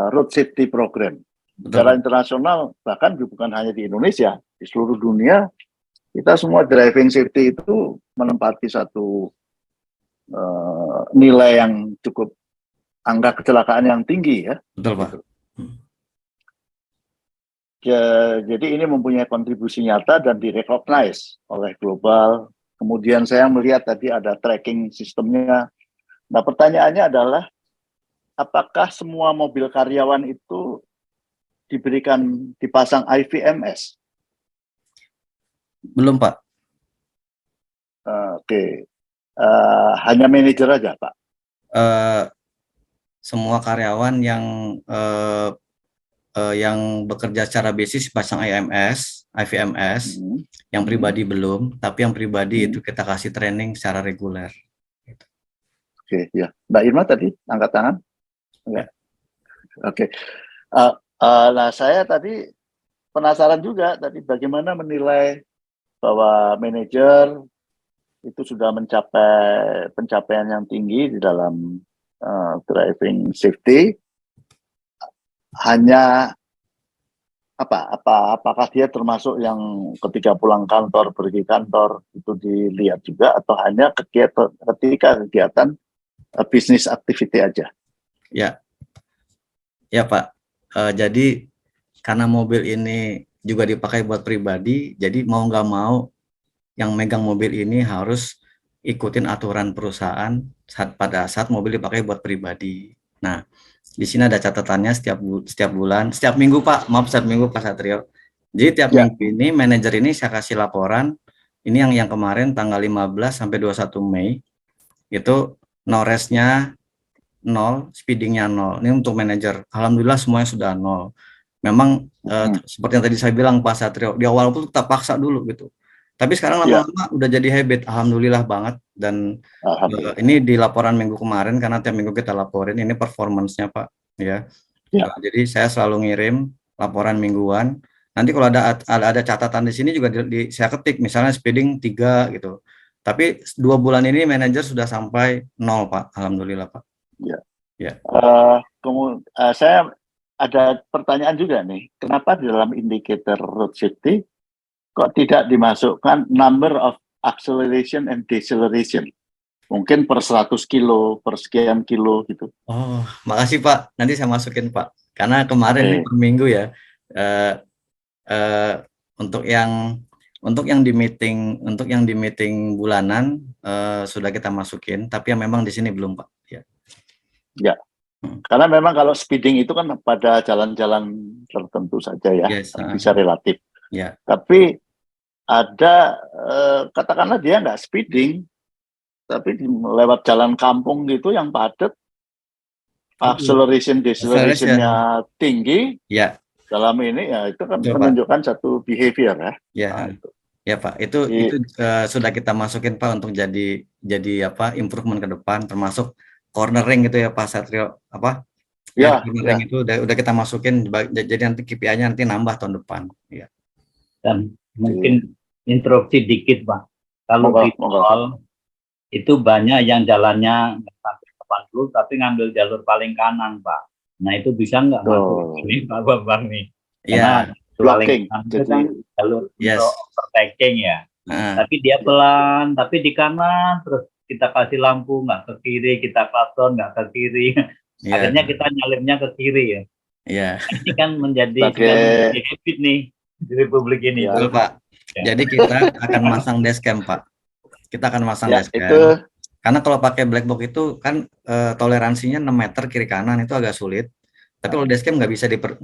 Speaker 2: road safety program. Secara internasional, bahkan bukan hanya di Indonesia, di seluruh dunia, kita semua driving safety itu menempati satu nilai yang cukup, angka kecelakaan yang tinggi ya.
Speaker 3: Betul, Pak.
Speaker 2: Jadi ini mempunyai kontribusi nyata dan direcognize oleh global. Kemudian saya melihat tadi ada tracking sistemnya. Nah, pertanyaannya adalah apakah semua mobil karyawan itu dipasang IVMS?
Speaker 3: Belum, Pak.
Speaker 2: Oke. Hanya manajer aja, Pak?
Speaker 3: Semua karyawan yang bekerja secara basis pasang IVMS, yang pribadi belum, tapi yang pribadi itu kita kasih training secara reguler.
Speaker 2: Oke, ya. Mbak Irma tadi angkat tangan? Enggak. Oke. Nah, saya tadi penasaran juga tadi bagaimana menilai bahwa manajer itu sudah mencapai pencapaian yang tinggi di dalam driving safety. Hanya apakah dia termasuk yang ketika pulang kantor, pergi kantor itu dilihat juga, atau hanya ketika kegiatan bisnis activity aja? Ya,
Speaker 3: Pak. Jadi karena mobil ini juga dipakai buat pribadi, jadi mau nggak mau yang megang mobil ini harus ikutin aturan perusahaan pada saat mobil dipakai buat pribadi. Nah, di sini ada catatannya setiap bulan, setiap minggu, Pak. Maaf, setiap minggu, Pak Satrio. Jadi tiap minggu ini manajer ini saya kasih laporan. Ini yang kemarin tanggal 15 sampai 21 Mei itu no rest-nya 0, speeding-nya 0. Ini untuk manajer. Alhamdulillah semuanya sudah 0. Memang seperti yang tadi saya bilang, Pak Satrio, di awal itu kita paksa dulu gitu. Tapi sekarang lama-lama udah jadi habit, alhamdulillah banget. Dan ini di laporan minggu kemarin, karena tiap minggu kita laporin, ini performance-nya, Pak. Ya. Jadi saya selalu ngirim laporan mingguan. Nanti kalau ada catatan di sini juga saya ketik, misalnya speeding 3 gitu. Tapi 2 bulan ini manajer sudah sampai 0, Pak. Alhamdulillah, Pak.
Speaker 2: Ya. Saya ada pertanyaan juga nih. Kenapa di dalam indikator road safety kok tidak dimasukkan number of acceleration and deceleration? Mungkin per 100 kilo, per sekian kilo gitu.
Speaker 3: Oh, makasih, Pak. Nanti saya masukin, Pak. Karena kemarin ini per minggu ya. Untuk yang di meeting bulanan sudah kita masukin, tapi yang memang di sini belum, Pak.
Speaker 2: Ya. Karena memang kalau speeding itu kan pada jalan-jalan tertentu saja ya, bisa relatif. Tapi ada katakanlah dia nggak speeding, tapi lewat jalan kampung gitu yang padat, acceleration deceleration-nya tinggi. Dalam ini ya itu kan menunjukkan satu behavior ya.
Speaker 3: Ya Pak, itu sudah kita masukin Pak untuk jadi apa improvement ke depan, termasuk cornering gitu ya Pak Satrio, apa? Cornering itu udah kita masukin, jadi nanti KPI-nya nanti nambah tahun depan. Ya.
Speaker 6: Dan mungkin interupsi dikit Pak, kalau di tol itu banyak yang jalannya sampai 80 tapi ngambil jalur paling kanan Pak. Nah itu bisa nggak masuk ini Pak Bambang nih? Karena
Speaker 2: blocking,
Speaker 6: itu kan jalur untuk overtaking ya. Tapi dia pelan, tapi di kanan terus kita kasih lampu nggak ke kiri, kita klakson nggak ke kiri. Akhirnya kita nyalipnya ke kiri ya. Ini kan menjadi habit nih di Republik ini.
Speaker 3: Betul Pak. Jadi kita akan masang dashcam Pak. Kita akan masang dashcam. Karena kalau pakai black box itu kan toleransinya 6 meter kiri kanan itu agak sulit. Tapi kalau dashcam nggak bisa ditolak,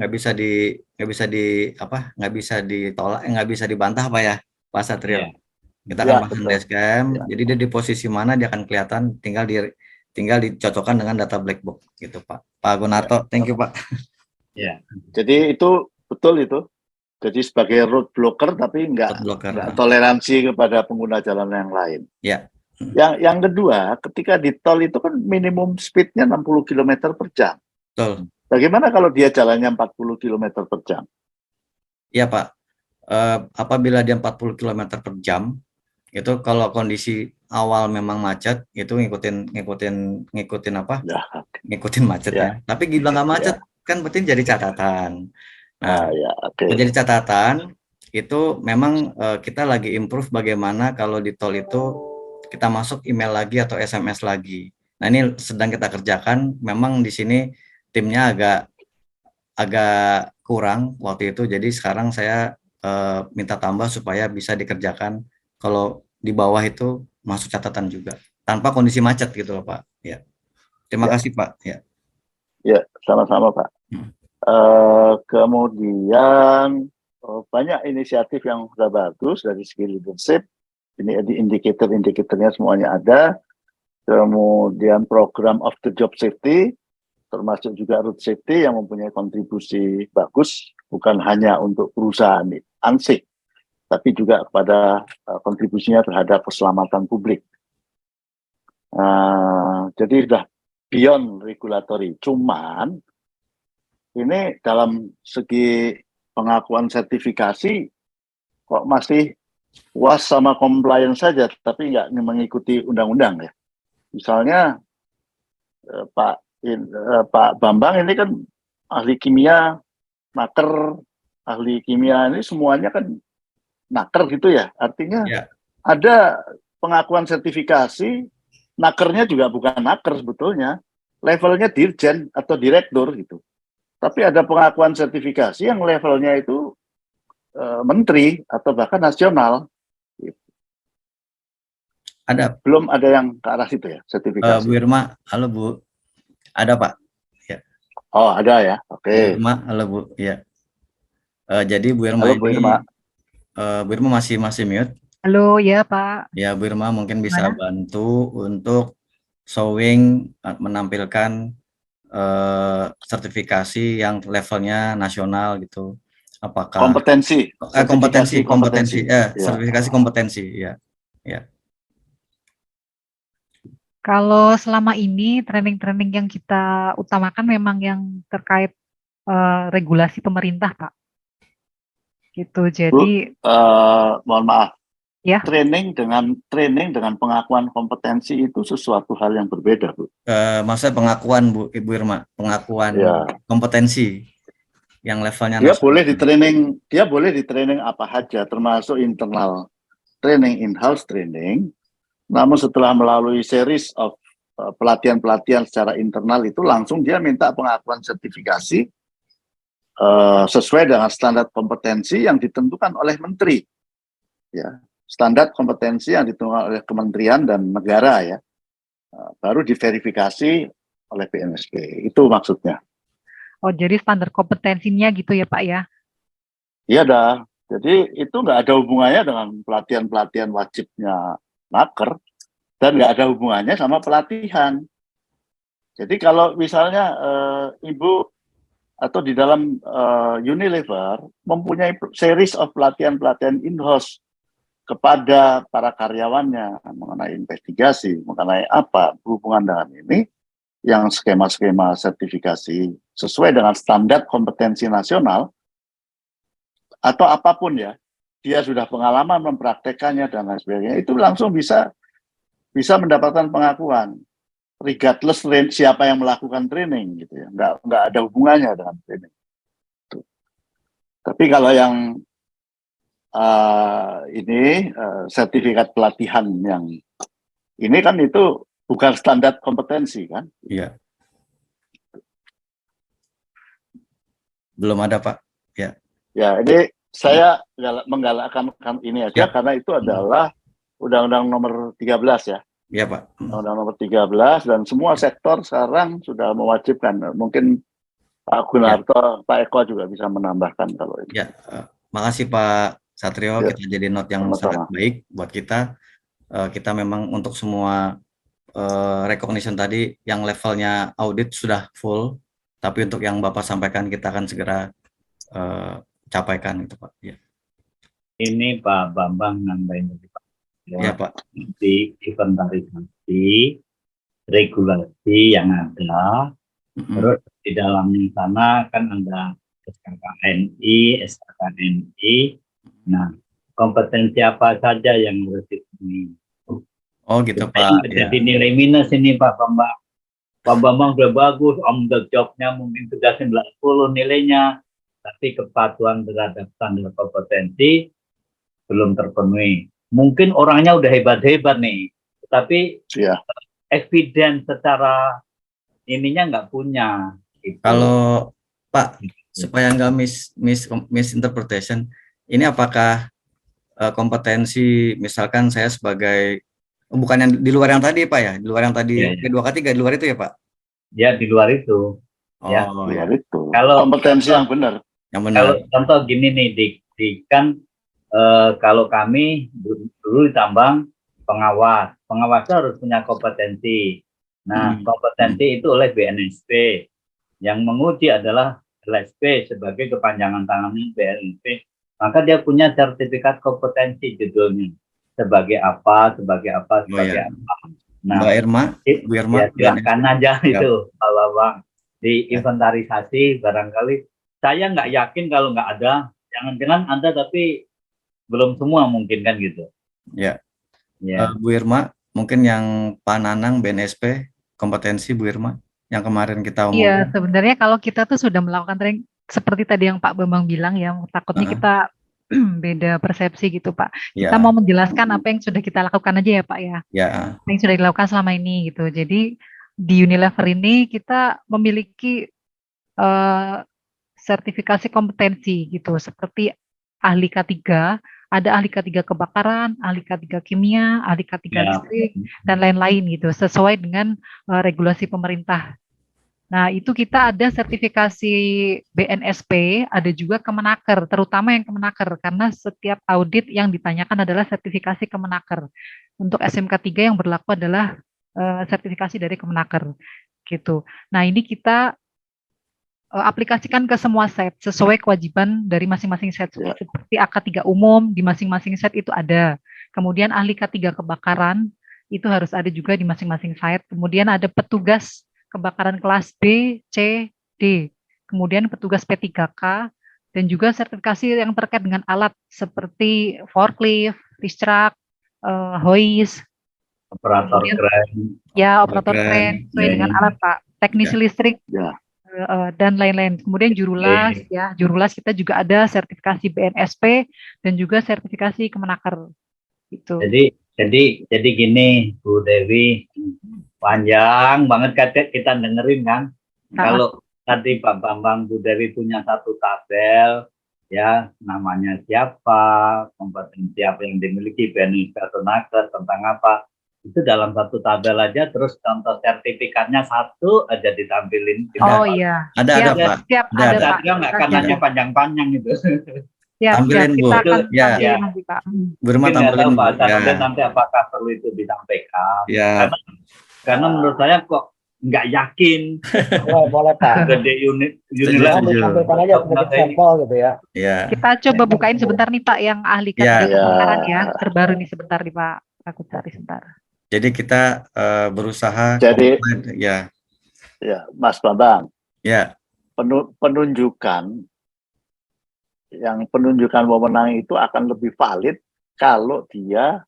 Speaker 3: nggak bisa dibantah Pak ya, Pak Satrio. Kita akan pasang dashcam. Jadi dia di posisi mana dia akan kelihatan, tinggal dicocokkan dengan data black box gitu Pak. Pak Gunarto, thank you Pak.
Speaker 2: Jadi itu betul itu. Jadi sebagai road blocker tapi nggak toleransi kepada pengguna jalan yang lain. Yang kedua, ketika di tol itu kan minimum speednya 60 km per jam.
Speaker 3: Betul.
Speaker 2: Bagaimana kalau dia jalannya 40 km per jam?
Speaker 3: Iya Pak, apabila dia 40 km per jam, itu kalau kondisi awal memang macet, itu ngikutin apa? Ngikutin macet ya. Tapi gila nggak macet, kan berarti jadi catatan. Nah, menjadi catatan itu memang kita lagi improve bagaimana kalau di tol itu kita masuk email lagi atau SMS lagi. Nah ini sedang kita kerjakan. Memang di sini timnya agak kurang waktu itu. Jadi sekarang saya minta tambah supaya bisa dikerjakan. Kalau di bawah itu masuk catatan juga tanpa kondisi macet gitu loh Pak. Ya. Terima kasih Pak.
Speaker 2: Ya, sama-sama Pak. Kemudian banyak inisiatif yang sudah bagus dari segi leadership. Ini di indikator-indikatornya semuanya ada. Kemudian program of the job safety, termasuk juga road safety yang mempunyai kontribusi bagus, bukan hanya untuk perusahaan ANSIK, tapi juga kepada kontribusinya terhadap keselamatan publik. Jadi sudah beyond regulatory. Cuman ini dalam segi pengakuan sertifikasi kok masih was sama compliance saja, tapi nggak mengikuti undang-undang ya. Misalnya Pak Bambang ini kan ahli kimia, naker, ahli kimia ini semuanya kan naker gitu ya. Artinya ada pengakuan sertifikasi, nakernya juga bukan naker sebetulnya, levelnya dirjen atau direktur gitu. Tapi ada pengakuan sertifikasi yang levelnya itu menteri atau bahkan nasional. Belum ada yang ke arah situ ya, sertifikasi.
Speaker 3: Bu Irma, halo Bu. Ada Pak. Ya.
Speaker 2: Oh ada ya, oke.
Speaker 3: Bu Irma, halo Bu. Ya. Jadi Bu Irma,
Speaker 2: halo, Bu Irma.
Speaker 3: Bu Irma masih mute.
Speaker 5: Halo ya Pak.
Speaker 3: Ya Bu Irma mungkin bisa bantu untuk showing menampilkan sertifikasi yang levelnya nasional gitu. Apakah sertifikasi kompetensi ya.
Speaker 5: Kalau selama ini training-training yang kita utamakan memang yang terkait regulasi pemerintah Pak. Gitu. Jadi
Speaker 2: mohon maaf.
Speaker 5: Ya.
Speaker 2: Training dengan pengakuan kompetensi itu sesuatu hal yang berbeda, Bu.
Speaker 3: Maksudnya pengakuan Ibu Irma, pengakuan kompetensi yang levelnya
Speaker 2: dia boleh di training apa saja, termasuk internal training, in-house training. Namun setelah melalui series of pelatihan-pelatihan secara internal itu langsung dia minta pengakuan sertifikasi sesuai dengan standar kompetensi yang ditentukan oleh menteri. Ya. Standar kompetensi yang ditentukan oleh kementerian dan negara ya, baru diverifikasi oleh BNSP. Itu maksudnya.
Speaker 5: Oh, jadi standar kompetensinya gitu ya Pak ya?
Speaker 2: Iya dah. Jadi itu nggak ada hubungannya dengan pelatihan-pelatihan wajibnya Naker dan nggak ada hubungannya sama pelatihan. Jadi kalau misalnya Ibu atau di dalam Unilever mempunyai series of pelatihan-pelatihan in-house kepada para karyawannya mengenai investigasi, mengenai apa berhubungan dengan ini, yang skema-skema sertifikasi sesuai dengan standar kompetensi nasional, atau apapun ya, dia sudah pengalaman mempraktekannya dan lain sebagainya, itu langsung bisa mendapatkan pengakuan, regardless siapa yang melakukan training gitu ya, nggak ada hubungannya dengan training. Tuh. Tapi kalau yang ini sertifikat pelatihan yang ini kan itu bukan standar kompetensi kan?
Speaker 3: Iya. Belum ada Pak. Ya.
Speaker 2: Ya, ini saya menggalakkan ini aja
Speaker 3: Ya.
Speaker 2: karena itu adalah Undang-Undang Nomor 13 ya.
Speaker 3: Iya Pak.
Speaker 2: Undang-Undang Nomor 13 dan semua sektor sekarang sudah mewajibkan. Mungkin Pak Gunarto, Pak Eko juga bisa menambahkan kalau ini.
Speaker 3: Ya, makasih Pak Satrio.
Speaker 2: Ya.
Speaker 3: Kita jadi note yang sangat baik buat kita. Kita memang untuk semua recognition tadi yang levelnya audit sudah full, tapi untuk yang Bapak sampaikan kita akan segera capaikan itu Pak. Ya.
Speaker 6: Ini Pak Bambang nambahin tadi Pak.
Speaker 3: Ya Pak.
Speaker 6: Di inventarisasi regulasi yang ada, terus di dalamnya sana kan ada SKKNI, SKKNI. Nah, kompetensi apa saja yang harus dipenuhi?
Speaker 3: Oh gitu Pak.
Speaker 6: Jadi nilai minus ini Pak Bambang. Pak Bambang udah bagus, on the job-nya mungkin sudah 90 nilainya, tapi kepatuhan terhadap standar kompetensi belum terpenuhi. Mungkin orangnya udah hebat-hebat nih, tapi evidence secara ininya nggak punya. Gitu.
Speaker 3: Kalau Pak, supaya nggak misinterpretation, ini apakah kompetensi, misalkan saya sebagai bukan yang di luar yang tadi Pak ya, di luar yang tadi P2K3, di luar itu ya Pak? Ya,
Speaker 6: di luar itu.
Speaker 3: Oh,
Speaker 2: ya, di luar itu.
Speaker 6: Kalau
Speaker 2: kompetensi yang benar.
Speaker 3: Yang benar.
Speaker 6: Kalau contoh gini nih, kan kalau kami dulu di tambang pengawas itu harus punya kompetensi. Nah, kompetensi itu oleh BNSP. Yang menguji adalah LSP sebagai kepanjangan tangannya BNSP. Maka dia punya sertifikat kompetensi judulnya. Sebagai apa. Nah,
Speaker 3: Mbak Irma, Bu Irma,
Speaker 6: ya silakan aja itu, Pak Bang. Di inventarisasi barangkali saya nggak yakin kalau nggak ada, jangan-jangan ada tapi belum semua mungkin kan gitu.
Speaker 3: Ya. Bu Irma, mungkin yang Pak Nanang BNSP kompetensi Bu Irma yang kemarin kita omongin.
Speaker 5: Iya, sebenarnya kalau kita tuh sudah melakukan training seperti tadi yang Pak Bambang bilang ya, takutnya kita beda persepsi gitu Pak. Kita mau menjelaskan apa yang sudah kita lakukan aja ya Pak ya. Apa yang sudah dilakukan selama ini gitu. Jadi di Unilever ini kita memiliki sertifikasi kompetensi gitu, seperti ahli K3, ada ahli K3 kebakaran, ahli K3 kimia, ahli K3 listrik, dan lain-lain gitu, sesuai dengan regulasi pemerintah. Nah, itu kita ada sertifikasi BNSP, ada juga Kemenaker, terutama yang Kemenaker, karena setiap audit yang ditanyakan adalah sertifikasi Kemenaker. Untuk SMK 3 yang berlaku adalah sertifikasi dari Kemenaker. Gitu. Nah, ini kita aplikasikan ke semua set, sesuai kewajiban dari masing-masing set. Seperti AK3 umum, di masing-masing set itu ada. Kemudian ahli K3 kebakaran, itu harus ada juga di masing-masing set. Kemudian ada petugas kebakaran kelas B, C, D. Kemudian petugas P3K, dan juga sertifikasi yang terkait dengan alat seperti forklift, reach truck, hoist,
Speaker 6: operator kren.
Speaker 5: Ya, operator kren, sesuai dengan alat Pak. Teknisi listrik, dan lain-lain. Kemudian jurulas, ya, jurulas kita juga ada sertifikasi BNSP dan juga sertifikasi Kemenaker. Gitu.
Speaker 6: Jadi gini, Bu Dewi. Panjang banget kita dengerin kan. Kalau tadi Pak Bambang Bu Dewi punya satu tabel, ya namanya siapa, kompetensi apa yang dimiliki, BNSP atau Naker, tentang apa. itu dalam satu tabel aja, terus contoh sertifikatnya satu aja ditampilin.
Speaker 5: Oh iya.
Speaker 3: Ada Pak.
Speaker 5: Siap,
Speaker 3: Ada.
Speaker 5: ada Pak.
Speaker 6: Saya nggak akan nanya panjang-panjang itu.
Speaker 5: Siap,
Speaker 3: Tampilin, Bu.
Speaker 5: kita akan
Speaker 3: Ya.
Speaker 5: tampilin nanti Pak.
Speaker 3: Bu Irma
Speaker 6: Mungkin nggak tahu
Speaker 3: tampilin, Bu.
Speaker 6: Pak Hasan,
Speaker 3: Ya.
Speaker 6: nanti apakah perlu itu disampaikan.
Speaker 3: Ya.
Speaker 6: Karena menurut saya kok nggak yakin.
Speaker 1: Boleh Pak.
Speaker 6: Gede unit
Speaker 1: Nah, ditampilkan aja sedikit sampel gitu ya.
Speaker 3: Ya.
Speaker 5: Kita coba bukain sebentar nih Pak yang ahli
Speaker 3: Ya.
Speaker 5: ketiga kebakaran ya. Terbaru nih sebentar nih Pak. Aku cari sebentar.
Speaker 3: Jadi kita berusaha.
Speaker 2: Jadi,
Speaker 3: ya.
Speaker 2: Ya, Mas Bambang.
Speaker 3: Ya.
Speaker 2: Penunjukan wewenang itu akan lebih valid kalau dia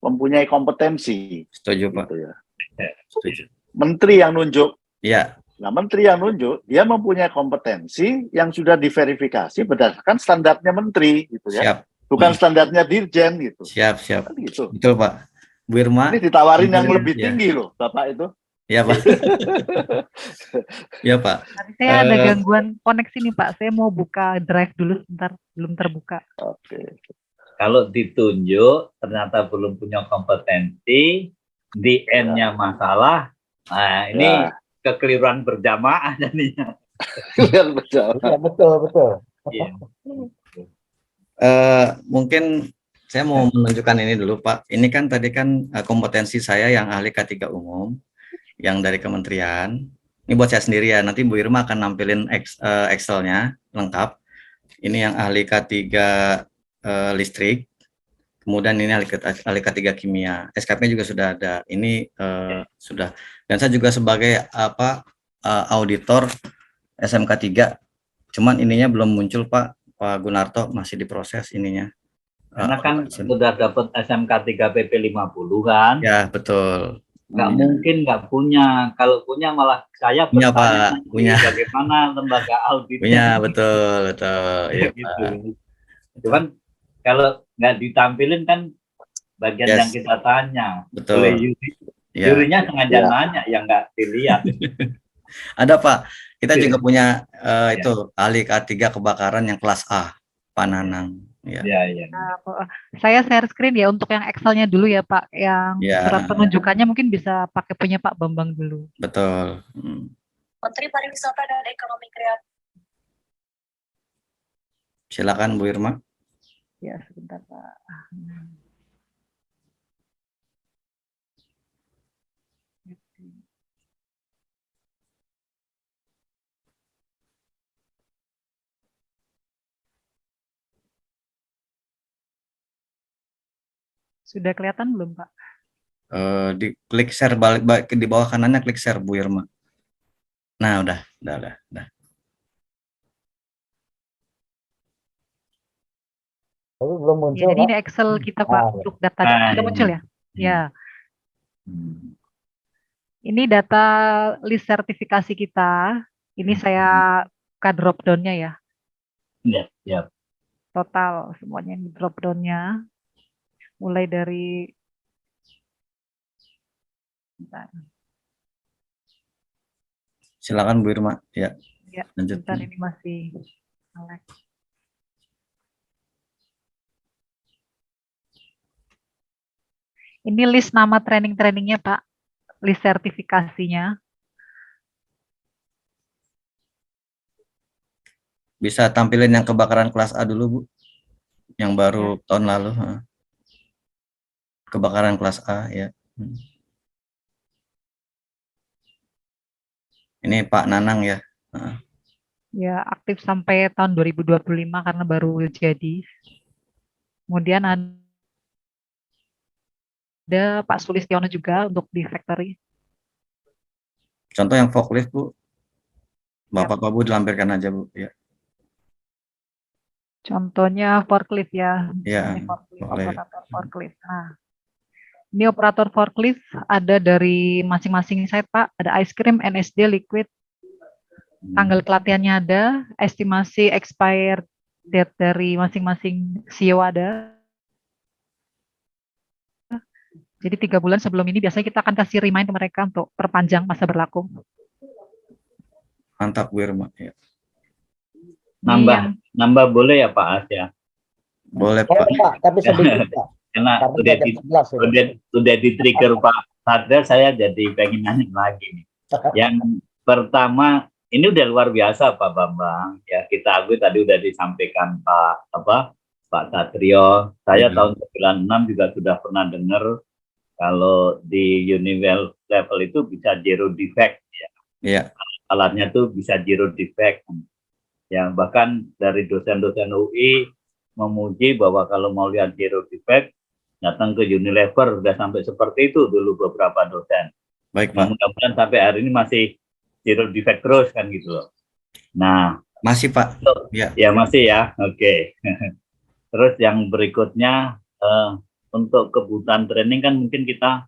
Speaker 2: mempunyai kompetensi.
Speaker 3: Setuju Pak.
Speaker 2: Gitu ya.
Speaker 3: Setuju.
Speaker 2: Menteri yang nunjuk.
Speaker 3: Ya.
Speaker 2: Nah, menteri yang nunjuk, dia mempunyai kompetensi yang sudah diverifikasi berdasarkan standarnya menteri, gitu ya.
Speaker 3: Siap.
Speaker 2: Bukan standarnya dirjen, gitu.
Speaker 3: Siap.
Speaker 2: Kan gitu.
Speaker 3: Betul Pak. Bu Irma.
Speaker 2: Ini ditawarin yang
Speaker 3: ya.
Speaker 2: lebih tinggi loh, Bapak itu.
Speaker 3: Ya Pak. Ya Pak.
Speaker 5: Nanti saya ada gangguan koneksi nih Pak. Saya mau buka drive dulu sebentar, belum terbuka.
Speaker 2: Oke.
Speaker 6: Kalau ditunjuk ternyata belum punya kompetensi, DM-nya masalah, nah ini kekeliruan berjamaah jadinya.
Speaker 1: Iya, betul.
Speaker 6: Iya.
Speaker 3: Mungkin saya mau menunjukkan ini dulu Pak. Ini kan tadi kan kompetensi saya yang ahli K3 umum, yang dari kementerian. Ini buat saya sendiri ya. Nanti Bu Irma akan nampilin Excel-nya lengkap. Ini yang ahli K3 listrik. Kemudian ini ahli K3 kimia. SKP juga sudah ada. Ini sudah. Dan saya juga sebagai auditor SMK 3. Cuman ininya belum muncul Pak Gunarto, masih diproses ininya.
Speaker 6: Karena kan sudah dapat SMK 3 PP 50 kan?
Speaker 3: Ya, betul.
Speaker 6: Nggak mungkin nggak punya. Kalau punya malah saya
Speaker 3: punya
Speaker 6: bertanya
Speaker 3: Pak, punya.
Speaker 6: Bagaimana lembaga audit?
Speaker 3: Punya, betul. Ya,
Speaker 6: gitu. Cuman kalau nggak ditampilin kan bagian yang kita tanya.
Speaker 3: Betul.
Speaker 6: Oleh jurinya sengaja nanya yang nggak dilihat.
Speaker 3: Ada Pak. Kita juga punya itu ahli K3 kebakaran yang kelas A, Pak Nanang. Ya.
Speaker 5: Saya share screen ya untuk yang Excel-nya dulu ya Pak. Yang surat penunjukannya mungkin bisa pakai punya Pak Bambang dulu.
Speaker 3: Betul.
Speaker 7: Menteri Pariwisata dan Ekonomi Kreatif.
Speaker 3: Silakan Bu Irma.
Speaker 5: Ya, sebentar Pak. Sudah kelihatan belum Pak?
Speaker 3: Di klik share balik di bawah kanannya klik share Bu Irma. Nah, udah.
Speaker 1: Tapi belum muncul.
Speaker 5: Ya, jadi ini Excel kita Pak untuk data. Sudah muncul ya? Ya. Ini data list sertifikasi kita. Ini saya buka drop down-nya ya.
Speaker 6: Iya.
Speaker 5: Total semuanya ini drop down-nya. Mulai dari
Speaker 3: silakan Bu Irma. Ya.
Speaker 5: Lanjut. Ini masih ini list nama training-trainingnya Pak, list sertifikasinya.
Speaker 3: Bisa tampilin yang kebakaran kelas A dulu Bu, yang baru tahun lalu. Kebakaran kelas A ya. Ini Pak Nanang ya.
Speaker 5: Ya, aktif sampai tahun 2025 karena baru jadi. Kemudian ada Pak Sulistiono juga untuk di factory.
Speaker 3: Contoh yang forklift Bu. Bapak Bu dilampirkan aja Bu ya.
Speaker 5: Contohnya forklift ya.
Speaker 3: Ya.
Speaker 5: Operator forklift. Nah, ini operator forklift ada dari masing-masing site Pak. Ada ice cream, NSD, liquid. Tanggal pelatihannya ada. Estimasi expired date dari masing-masing CEO ada. Jadi 3 bulan sebelum ini biasanya kita akan kasih remind ke mereka untuk perpanjang masa berlaku.
Speaker 3: Mantap Bu Irma ya.
Speaker 6: Nambah boleh ya Pak As ya?
Speaker 3: Boleh Pak.
Speaker 1: Tapi sedikit Pak.
Speaker 6: karena
Speaker 1: Karena
Speaker 6: udah
Speaker 1: jam 11 ini.
Speaker 6: udah di trigger Pak Sadra, saya jadi pengen nanya lagi nih. Yang pertama, ini udah luar biasa Pak Bambang. Ya, kita akui tadi udah disampaikan Pak Satrio. Saya tahun 96 juga sudah pernah dengar kalau di universal level itu bisa zero defect ya.
Speaker 3: Iya.
Speaker 6: Alatnya tuh bisa zero defect. Ya, bahkan dari dosen-dosen UI memuji bahwa kalau mau lihat zero defect datang ke Unilever, udah sampai seperti itu dulu beberapa dosen.
Speaker 3: Baik, Pak.
Speaker 6: Mudah-mudahan sampai hari ini masih zero defect terus kan gitu loh. Nah,
Speaker 3: masih Pak.
Speaker 6: Ya masih ya. Oke. Terus yang berikutnya untuk kebutuhan training kan mungkin kita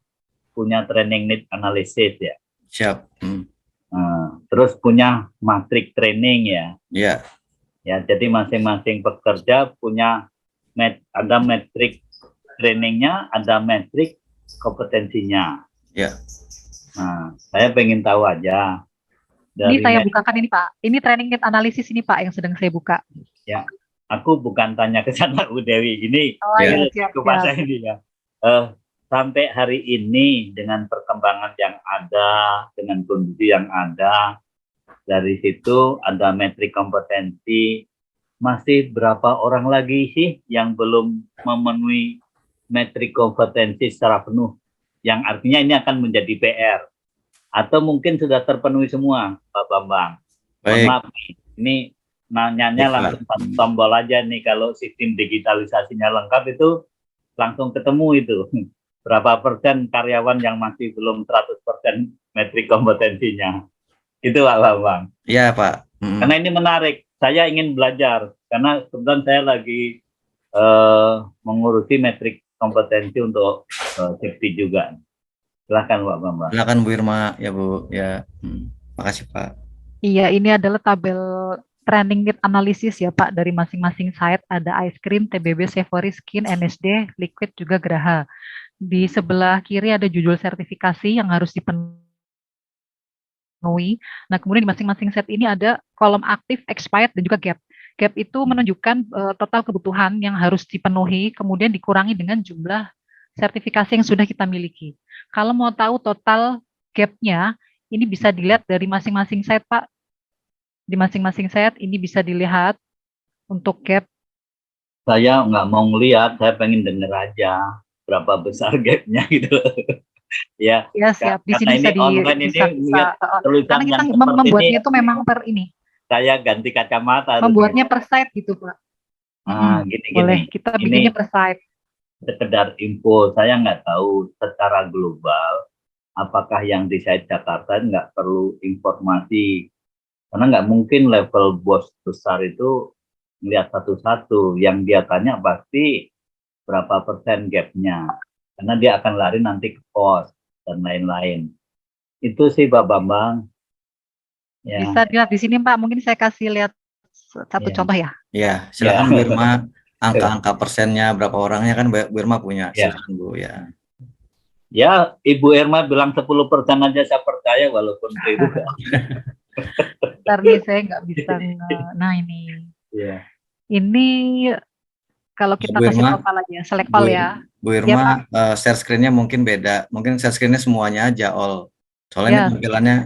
Speaker 6: punya training need analysis ya.
Speaker 3: Siap.
Speaker 6: Terus punya matrix training ya.
Speaker 3: Iya.
Speaker 6: Ya, jadi masing-masing pekerja punya ada matrix trainingnya, ada matrix kompetensinya.
Speaker 3: Ya.
Speaker 6: Nah, saya pengen tahu aja.
Speaker 5: Ini saya bukakan ini Pak. Ini training need analysis ini Pak yang sedang saya buka.
Speaker 6: Ya, aku bukan tanya ke sana Bu Dewi. Ini
Speaker 5: siap.
Speaker 6: saya ini ya. Sampai hari ini dengan perkembangan yang ada, dengan kondisi yang ada, dari situ ada metrik kompetensi. Masih berapa orang lagi sih yang belum memenuhi metrik kompetensi secara penuh? Yang artinya ini akan menjadi PR. Atau mungkin sudah terpenuhi semua, Pak Bambang. Maaf, ini nanyanya langsung satu tombol aja nih. Kalau sistem digitalisasinya lengkap itu langsung ketemu itu. Berapa persen karyawan yang masih belum 100% metrik kompetensinya. Itu Pak Bambang.
Speaker 3: Iya Pak.
Speaker 6: Karena ini menarik. Saya ingin belajar. Karena kebetulan saya lagi mengurusi metrik kompetensi untuk safety juga. Silakan Pak Bambang.
Speaker 3: Silakan Bu Irma ya Bu. Ya. Makasih Pak.
Speaker 5: Iya, ini adalah tabel training need analysis ya Pak, dari masing-masing site. Ada ice cream, TBB, Savory, Skin, NSD, Liquid, juga Graha. Di sebelah kiri ada judul sertifikasi yang harus dipenuhi. Nah, kemudian di masing-masing set ini ada kolom aktif, expired, dan juga gap. Gap itu menunjukkan total kebutuhan yang harus dipenuhi, kemudian dikurangi dengan jumlah sertifikasi yang sudah kita miliki. Kalau mau tahu total gap-nya, ini bisa dilihat dari masing-masing set, Pak. Di masing-masing set ini bisa dilihat untuk gap.
Speaker 6: Saya nggak mau ngelihat, saya pengen denger aja berapa besar gap-nya gitu. Ya,
Speaker 5: siap. Di sini bisa karena kita membuatnya itu memang per ini.
Speaker 6: Saya ganti kacamata.
Speaker 5: Membuatnya per site gitu, Pak.
Speaker 6: Gini.
Speaker 5: Boleh, kita bikinnya per site.
Speaker 6: Sekedar info, saya nggak tahu secara global apakah yang di site Jakarta nggak perlu informasi, karena nggak mungkin level bos besar itu melihat satu-satu. Yang dia tanya pasti berapa persen gapnya, karena dia akan lari nanti ke pos dan lain-lain. Itu sih Pak Bambang.
Speaker 5: Ya. Bisa dilihat di sini Pak, mungkin saya kasih lihat satu contoh ya.
Speaker 3: Iya, silakan Bu Irma. Angka-angka persennya berapa orangnya kan Bu Irma punya. Silakan Bu ya.
Speaker 6: Ya, Ibu Irma bilang 10% aja saya percaya walaupun itu.
Speaker 5: Bentar nih, saya nggak bisa. Nah ini.
Speaker 6: Iya.
Speaker 5: Ini kalau kita kasih total aja, select all ya.
Speaker 3: Bu Irma, share screen-nya mungkin beda. Mungkin share screen-nya semuanya aja all. Soalnya ini tampilannya.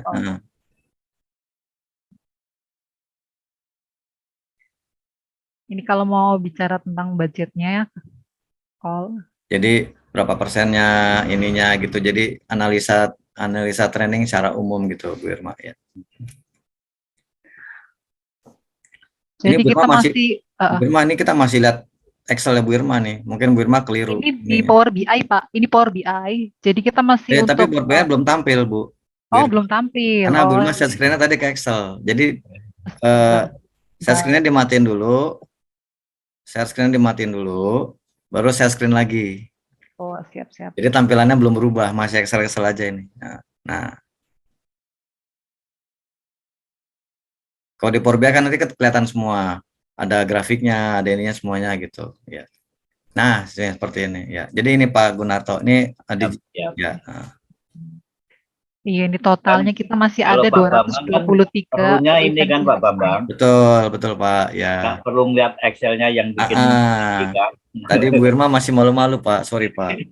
Speaker 5: Ini kalau mau bicara tentang budgetnya, all.
Speaker 3: Jadi berapa persennya ininya gitu. Jadi analisa training secara umum gitu Bu Irma ya.
Speaker 5: Jadi
Speaker 3: ini
Speaker 5: kita masih
Speaker 3: Bu Irma, ini kita masih lihat Excel ya Bu Irma nih. Mungkin Bu Irma keliru.
Speaker 5: Ini di Power BI Pak. Ini Power BI. Jadi kita masih untuk.
Speaker 3: Tapi Power BI belum tampil Bu.
Speaker 5: Belum tampil.
Speaker 3: Karena Bu Irma share screen-nya tadi ke Excel. Jadi share screen-nya dimatiin dulu. Share screen dimatiin dulu, baru share screen lagi.
Speaker 5: Oh, siap.
Speaker 3: Jadi tampilannya belum berubah, masih Excel aja ini. Nah. Kalau di Power BI kan nanti kelihatan semua. Ada grafiknya, ada ininya semuanya gitu, ya. Nah, seperti ini ya. Jadi ini Pak Gunarto, ini ya.
Speaker 5: Iya, ini totalnya kita masih ada 223.
Speaker 6: Perlunya ini kan Pak Bambang.
Speaker 3: Betul Pak, ya.
Speaker 6: Nggak perlu ngeliat Excel-nya yang bikin kita.
Speaker 3: Tadi Bu Irma masih malu-malu Pak, sorry Pak.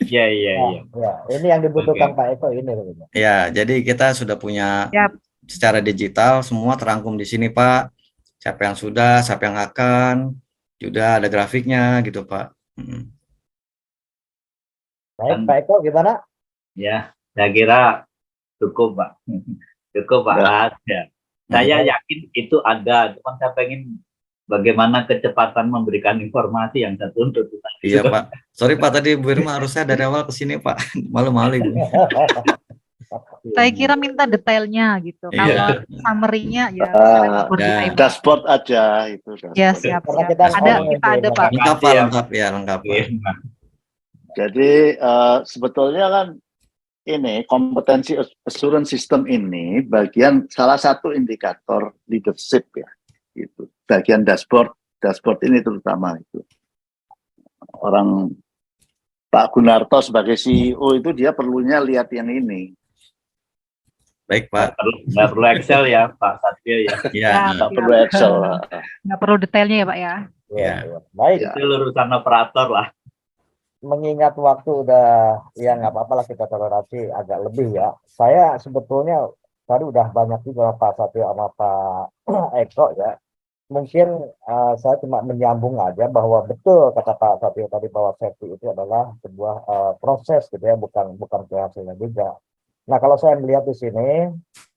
Speaker 6: Iya, iya,
Speaker 1: Ya,
Speaker 6: iya.
Speaker 1: ya, ini yang dibutuhkan
Speaker 6: Oke.
Speaker 1: Pak Eko ini.
Speaker 3: Ya, jadi kita sudah punya
Speaker 5: Yap.
Speaker 3: secara digital semua terangkum di sini Pak. Siapa yang sudah, siapa yang akan, sudah ada grafiknya gitu Pak.
Speaker 1: Baik, Pak Eko gimana?
Speaker 6: Ya, saya kira cukup Pak. Cukup Pak.
Speaker 2: Ya.
Speaker 6: Ada. Saya yakin itu ada, cuma saya pengen bagaimana kecepatan memberikan informasi yang satu untuk kita.
Speaker 3: Iya Pak. Sorry Pak, tadi Bu Irma harusnya dari awal ke sini Pak. Malu-malu Ibu.
Speaker 5: Saya kira minta detailnya gitu.
Speaker 3: Iya.
Speaker 5: Kalau summary-nya ya
Speaker 3: ya.
Speaker 2: Dashboard aja itu.
Speaker 5: Ya,
Speaker 2: dashboard.
Speaker 5: siap,
Speaker 1: Karena
Speaker 5: siap.
Speaker 1: kita
Speaker 5: Ada,
Speaker 1: ngomongin
Speaker 5: kita ada
Speaker 1: film.
Speaker 5: Pak.
Speaker 3: Lengkap Pak, lengkap ya, lengkap Pak.
Speaker 2: Jadi sebetulnya kan ini kompetensi assurance system ini bagian salah satu indikator leadership ya. Itu bagian dashboard ini terutama itu. Orang Pak Gunarto sebagai CEO itu dia perlunya lihat yang ini.
Speaker 3: Baik Pak.
Speaker 6: Nggak perlu Excel ya Pak Satrio ya.
Speaker 3: Iya.
Speaker 2: Nggak perlu Excel.
Speaker 5: Nggak perlu detailnya ya Pak ya.
Speaker 1: Ya, ya. Baik.
Speaker 2: Ya.
Speaker 6: Itu urusan operator lah.
Speaker 1: Mengingat waktu udah, ya nggak apa-apa lah kita toleransi agak lebih ya. Saya sebetulnya tadi udah banyak juga Pak Satrio sama Pak Eko ya. Mungkin saya cuma menyambung aja bahwa betul kata Pak Satrio tadi bahwa safety itu adalah sebuah proses gitu ya, bukan kehasilnya juga. Nah kalau saya melihat di sini,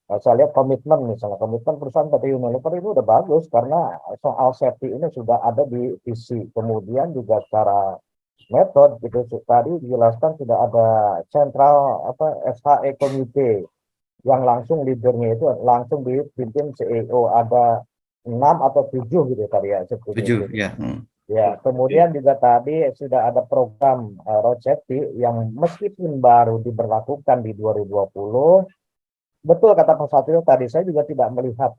Speaker 1: saya lihat komitmen misalnya, komitmen perusahaan PT Unilever itu udah bagus karena soal safety ini sudah ada di visi. Kemudian juga secara metode gitu tadi dijelaskan sudah ada central SHE komite yang langsung leadernya itu langsung dipimpin CEO, ada 6 atau 7 gitu tadi ya.
Speaker 3: 7 ya.
Speaker 1: Ya, kemudian juga tadi sudah ada program road safety yang meskipun baru diberlakukan di 2020. Betul kata Pak Satrio tadi, saya juga tidak melihat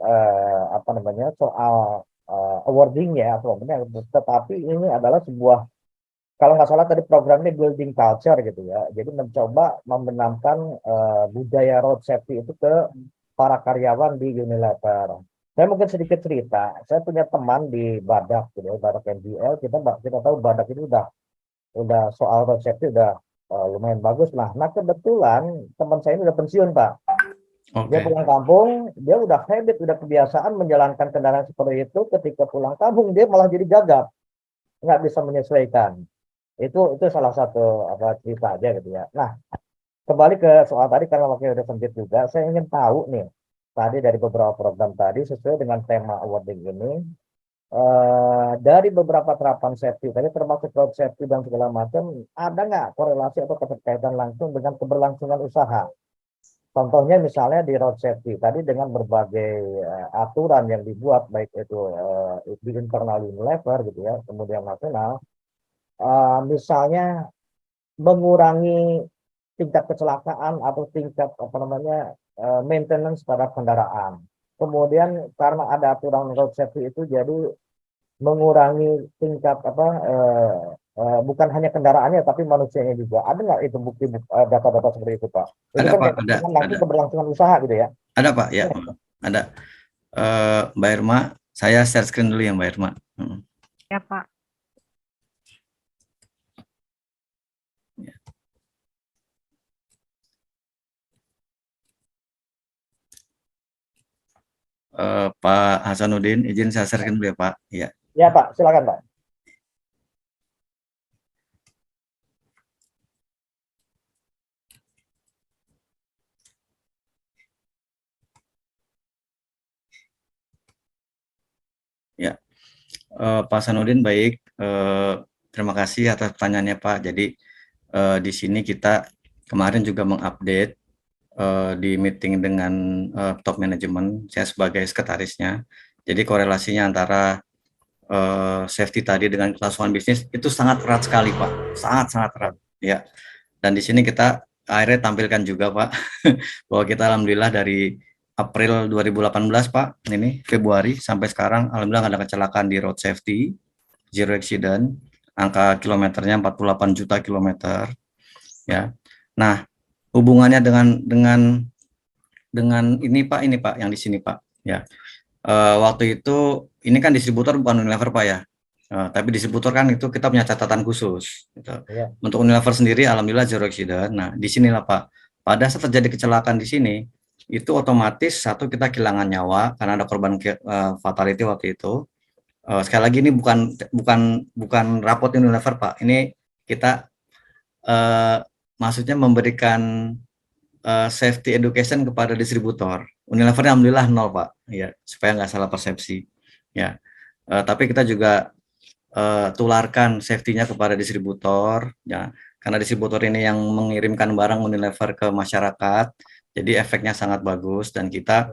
Speaker 1: soal awarding ya atau tetapi ini adalah sebuah, kalau nggak salah tadi programnya building culture gitu ya. Jadi mencoba membenamkan budaya road safety itu ke para karyawan di Unilever. Saya mungkin sedikit cerita. Saya punya teman di Badak gitu ya, Badak NGL. Kita tahu Badak itu udah soal road safety udah lumayan bagus lah. Nah kebetulan teman saya ini udah pensiun Pak. Dia pulang kampung, dia udah habit, udah kebiasaan menjalankan kendaraan seperti itu. Ketika pulang kampung dia malah jadi gagap, nggak bisa menyesuaikan. Itu salah satu cerita aja gitu ya. Nah, kembali ke soal tadi karena waktunya udah sempit juga, saya ingin tahu nih tadi dari beberapa program tadi sesuai dengan tema awarding ini, dari beberapa terapan safety tadi termasuk road safety dan segala macam, ada nggak korelasi atau keterkaitan langsung dengan keberlangsungan usaha? Contohnya misalnya di road safety tadi dengan berbagai aturan yang dibuat baik itu di internal Unilever gitu ya, kemudian nasional. Misalnya mengurangi tingkat kecelakaan atau tingkat maintenance pada kendaraan. Kemudian karena ada aturan road safety itu jadi mengurangi tingkat bukan hanya kendaraannya tapi manusianya juga. Ada nggak itu bukti data-data seperti itu Pak?
Speaker 3: Ada
Speaker 1: kan
Speaker 3: Pak, ada.
Speaker 1: Keberlangsungan usaha gitu ya?
Speaker 3: Ada Pak, ya. Ada. Mbak Irma, saya share screen dulu ya Mbak Irma.
Speaker 5: Ya Pak.
Speaker 3: Pak Hasanuddin, izin saya sharekan dulu ya Pak. Ya.
Speaker 1: Ya Pak, silakan Pak.
Speaker 3: Ya, Pak Hasanuddin baik. Terima kasih atas pertanyaannya Pak. Jadi di sini kita kemarin juga mengupdate di meeting dengan top management, saya sebagai sekretarisnya. Jadi korelasinya antara safety tadi dengan kelangsungan bisnis itu sangat erat sekali Pak, sangat erat ya. Dan di sini kita akhirnya tampilkan juga Pak bahwa kita alhamdulillah dari April 2018 Pak, ini Februari sampai sekarang alhamdulillah nggak ada kecelakaan di road safety, zero accident, angka kilometernya 48 juta kilometer ya. Nah, hubungannya dengan ini Pak yang di sini Pak ya. Waktu itu ini kan distributor bukan Unilever Pak ya. Tapi distributor kan itu kita punya catatan khusus. Gitu.
Speaker 1: Ya.
Speaker 3: Untuk Unilever sendiri, alhamdulillah zero accident. Nah, di sinilah Pak, pada saat terjadi kecelakaan di sini, itu otomatis satu kita kehilangan nyawa karena ada korban fatality waktu itu. Sekali lagi ini bukan rapot Unilever Pak. Ini kita maksudnya memberikan safety education kepada distributor. Unilever alhamdulillah 0 Pak, ya supaya nggak salah persepsi. Ya, tapi kita juga tularkan safety-nya kepada distributor, ya karena distributor ini yang mengirimkan barang Unilever ke masyarakat, jadi efeknya sangat bagus dan kita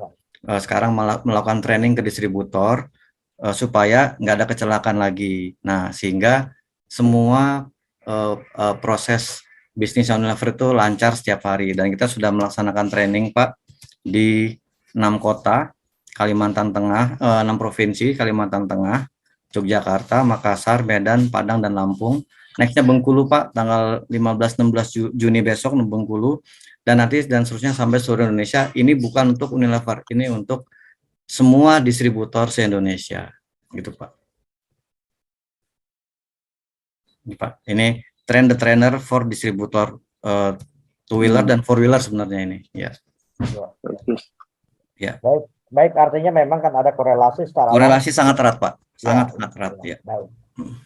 Speaker 3: sekarang melakukan training ke distributor supaya nggak ada kecelakaan lagi. Nah, sehingga semua proses bisnis Unilever itu lancar setiap hari dan kita sudah melaksanakan training Pak di 6 kota Kalimantan Tengah, 6 provinsi Kalimantan Tengah, Yogyakarta, Makassar, Medan, Padang, dan Lampung. Nextnya Bengkulu Pak, tanggal 15-16 Juni besok Bengkulu, dan nanti dan seterusnya sampai seluruh Indonesia. Ini bukan untuk Unilever, ini untuk semua distributor se-Indonesia, gitu Pak. Ini Pak, ini the trainer for distributor two wheeler dan four wheeler sebenarnya ini, ya. Ya.
Speaker 1: Baik, artinya memang kan ada korelasi secara
Speaker 3: sangat erat Pak, sangat erat ya.
Speaker 1: Baik.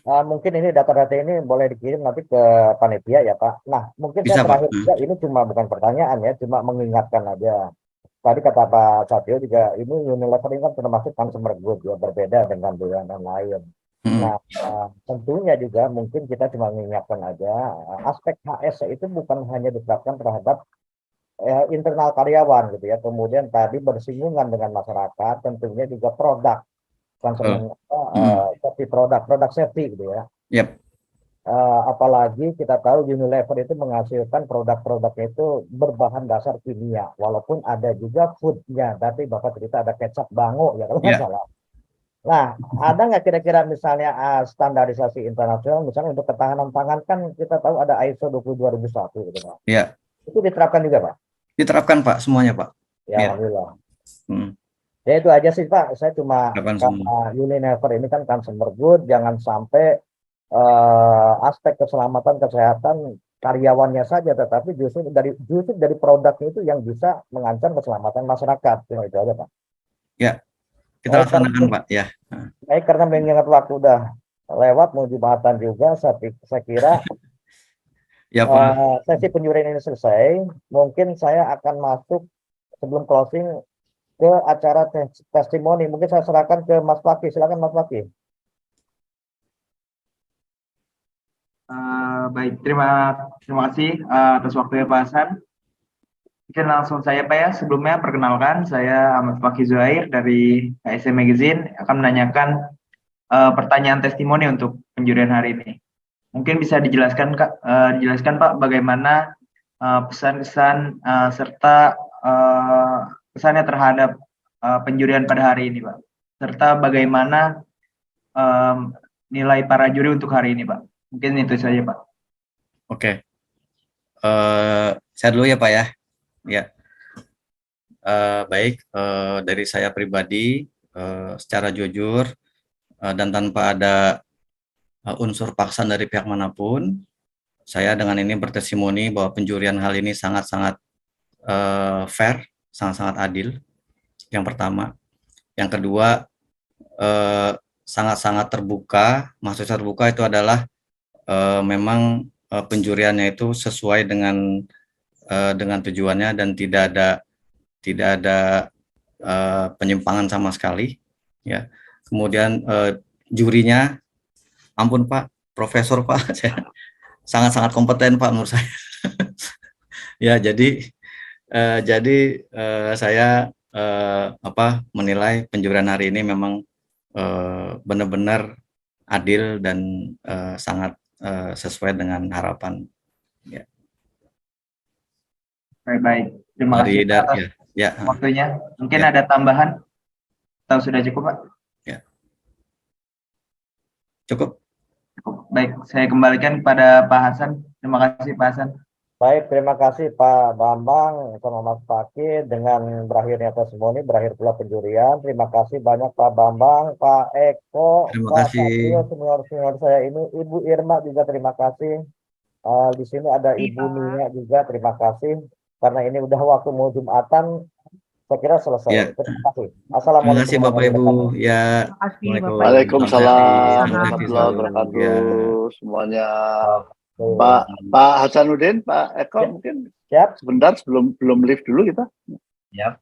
Speaker 1: Mungkin ini data-data ini boleh dikirim nanti ke panitia ya Pak. Nah, mungkin
Speaker 3: Bisa,
Speaker 1: saya terakhir
Speaker 3: Pak.
Speaker 1: juga, ini cuma bukan pertanyaan ya, cuma mengingatkan aja. Tadi kata Pak Satyo juga, ini Unilever ini kan termasuk consumer good ya, berbeda dengan BUMN lain. Nah, tentunya juga mungkin kita cuma mengingatkan aja, aspek HS itu bukan hanya diterapkan terhadap internal karyawan gitu ya, kemudian tadi bersinggungan dengan masyarakat, tentunya juga produk, produk safety gitu ya.
Speaker 3: Yep.
Speaker 1: Apalagi kita tahu Unilever itu menghasilkan produk-produknya itu berbahan dasar kimia, walaupun ada juga foodnya, tapi Bapak cerita ada kecap bango ya kalau nggak salah. Nah, ada nggak kira-kira misalnya standarisasi internasional, misalnya untuk ketahanan pangan kan kita tahu ada ISO 22001 gitu Pak.
Speaker 3: Iya.
Speaker 1: Itu diterapkan juga Pak?
Speaker 3: Diterapkan Pak, semuanya Pak.
Speaker 1: Ya, alhamdulillah. Ya itu aja sih Pak, saya cuma karena Unilever ini kan consumer good, jangan sampai aspek keselamatan kesehatan karyawannya saja, tetapi justru dari produknya itu yang bisa mengancam keselamatan masyarakat. Itu aja Pak. Ya, kita laksanakan Pak. Ya. Baik, karena mengingat waktu udah lewat mau Jumatan juga, saya kira ya, Pak. Sesi penjurian ini selesai. Mungkin saya akan masuk sebelum closing ke acara testimoni. Mungkin saya serahkan ke Mas Fakih. Silakan Mas Fakih.
Speaker 8: Baik, terima kasih atas waktunya Pak Hasan. Mungkin langsung saya Pak ya. Sebelumnya perkenalkan, saya Ahmad Fakih Zuhair dari HSE Magazine akan menanyakan pertanyaan testimoni untuk penjurian hari ini. Mungkin bisa dijelaskan Pak bagaimana pesan-kesan serta kesannya terhadap penjurian pada hari ini Pak, serta bagaimana nilai para juri untuk hari ini Pak. Mungkin itu saja Pak.
Speaker 3: Oke, saya dulu ya Pak ya. Ya, baik. Dari saya pribadi, secara jujur dan tanpa ada unsur paksaan dari pihak manapun, saya dengan ini bertestimoni bahwa penjurian hal ini sangat-sangat fair, sangat-sangat adil. Yang pertama, yang kedua sangat-sangat terbuka. Maksud terbuka itu adalah memang penjuriannya itu sesuai dengan tujuannya dan tidak ada penyimpangan sama sekali. Ya, kemudian jurinya, ampun Pak, profesor Pak, sangat-sangat kompeten Pak menurut saya. Ya, jadi saya menilai penjurian hari ini memang benar-benar adil dan sangat sesuai dengan harapan. Ya.
Speaker 8: Baik. Terima kasih atas waktunya. Mungkin ada tambahan atau sudah cukup Pak?
Speaker 3: Ya. Cukup.
Speaker 8: Baik, saya kembalikan kepada Pak Hasan. Terima kasih Pak Hasan.
Speaker 1: Baik, terima kasih Pak Bambang sama Mas Fakih. Dengan berakhirnya testimoni, berakhir pula penjurian. Terima kasih banyak Pak Bambang, Pak Eko,
Speaker 3: Terima
Speaker 1: Pak
Speaker 3: kasih.
Speaker 1: Satrio, senior-senior saya ini, Ibu Irma juga terima kasih. Di sini ada Ibu Nia juga, terima kasih. Karena ini udah waktu mau Jumatan, saya kira selesai.
Speaker 3: Ya.
Speaker 1: Terima kasih.
Speaker 3: Terima
Speaker 1: Assalamualaikum
Speaker 3: kasih Bapak Ibu. Ya.
Speaker 5: Terima kasih Bapak Ibu.
Speaker 2: Waalaikumsalam
Speaker 3: Salam safety
Speaker 2: warahmatullahi
Speaker 3: selalu.
Speaker 2: wabarakatuh semuanya.
Speaker 1: Oke.
Speaker 2: Pak Hasanuddin, Pak Eko
Speaker 1: Siap.
Speaker 2: mungkin
Speaker 1: Siap.
Speaker 2: sebentar sebelum live dulu kita.
Speaker 6: Ya.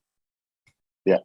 Speaker 2: Ya.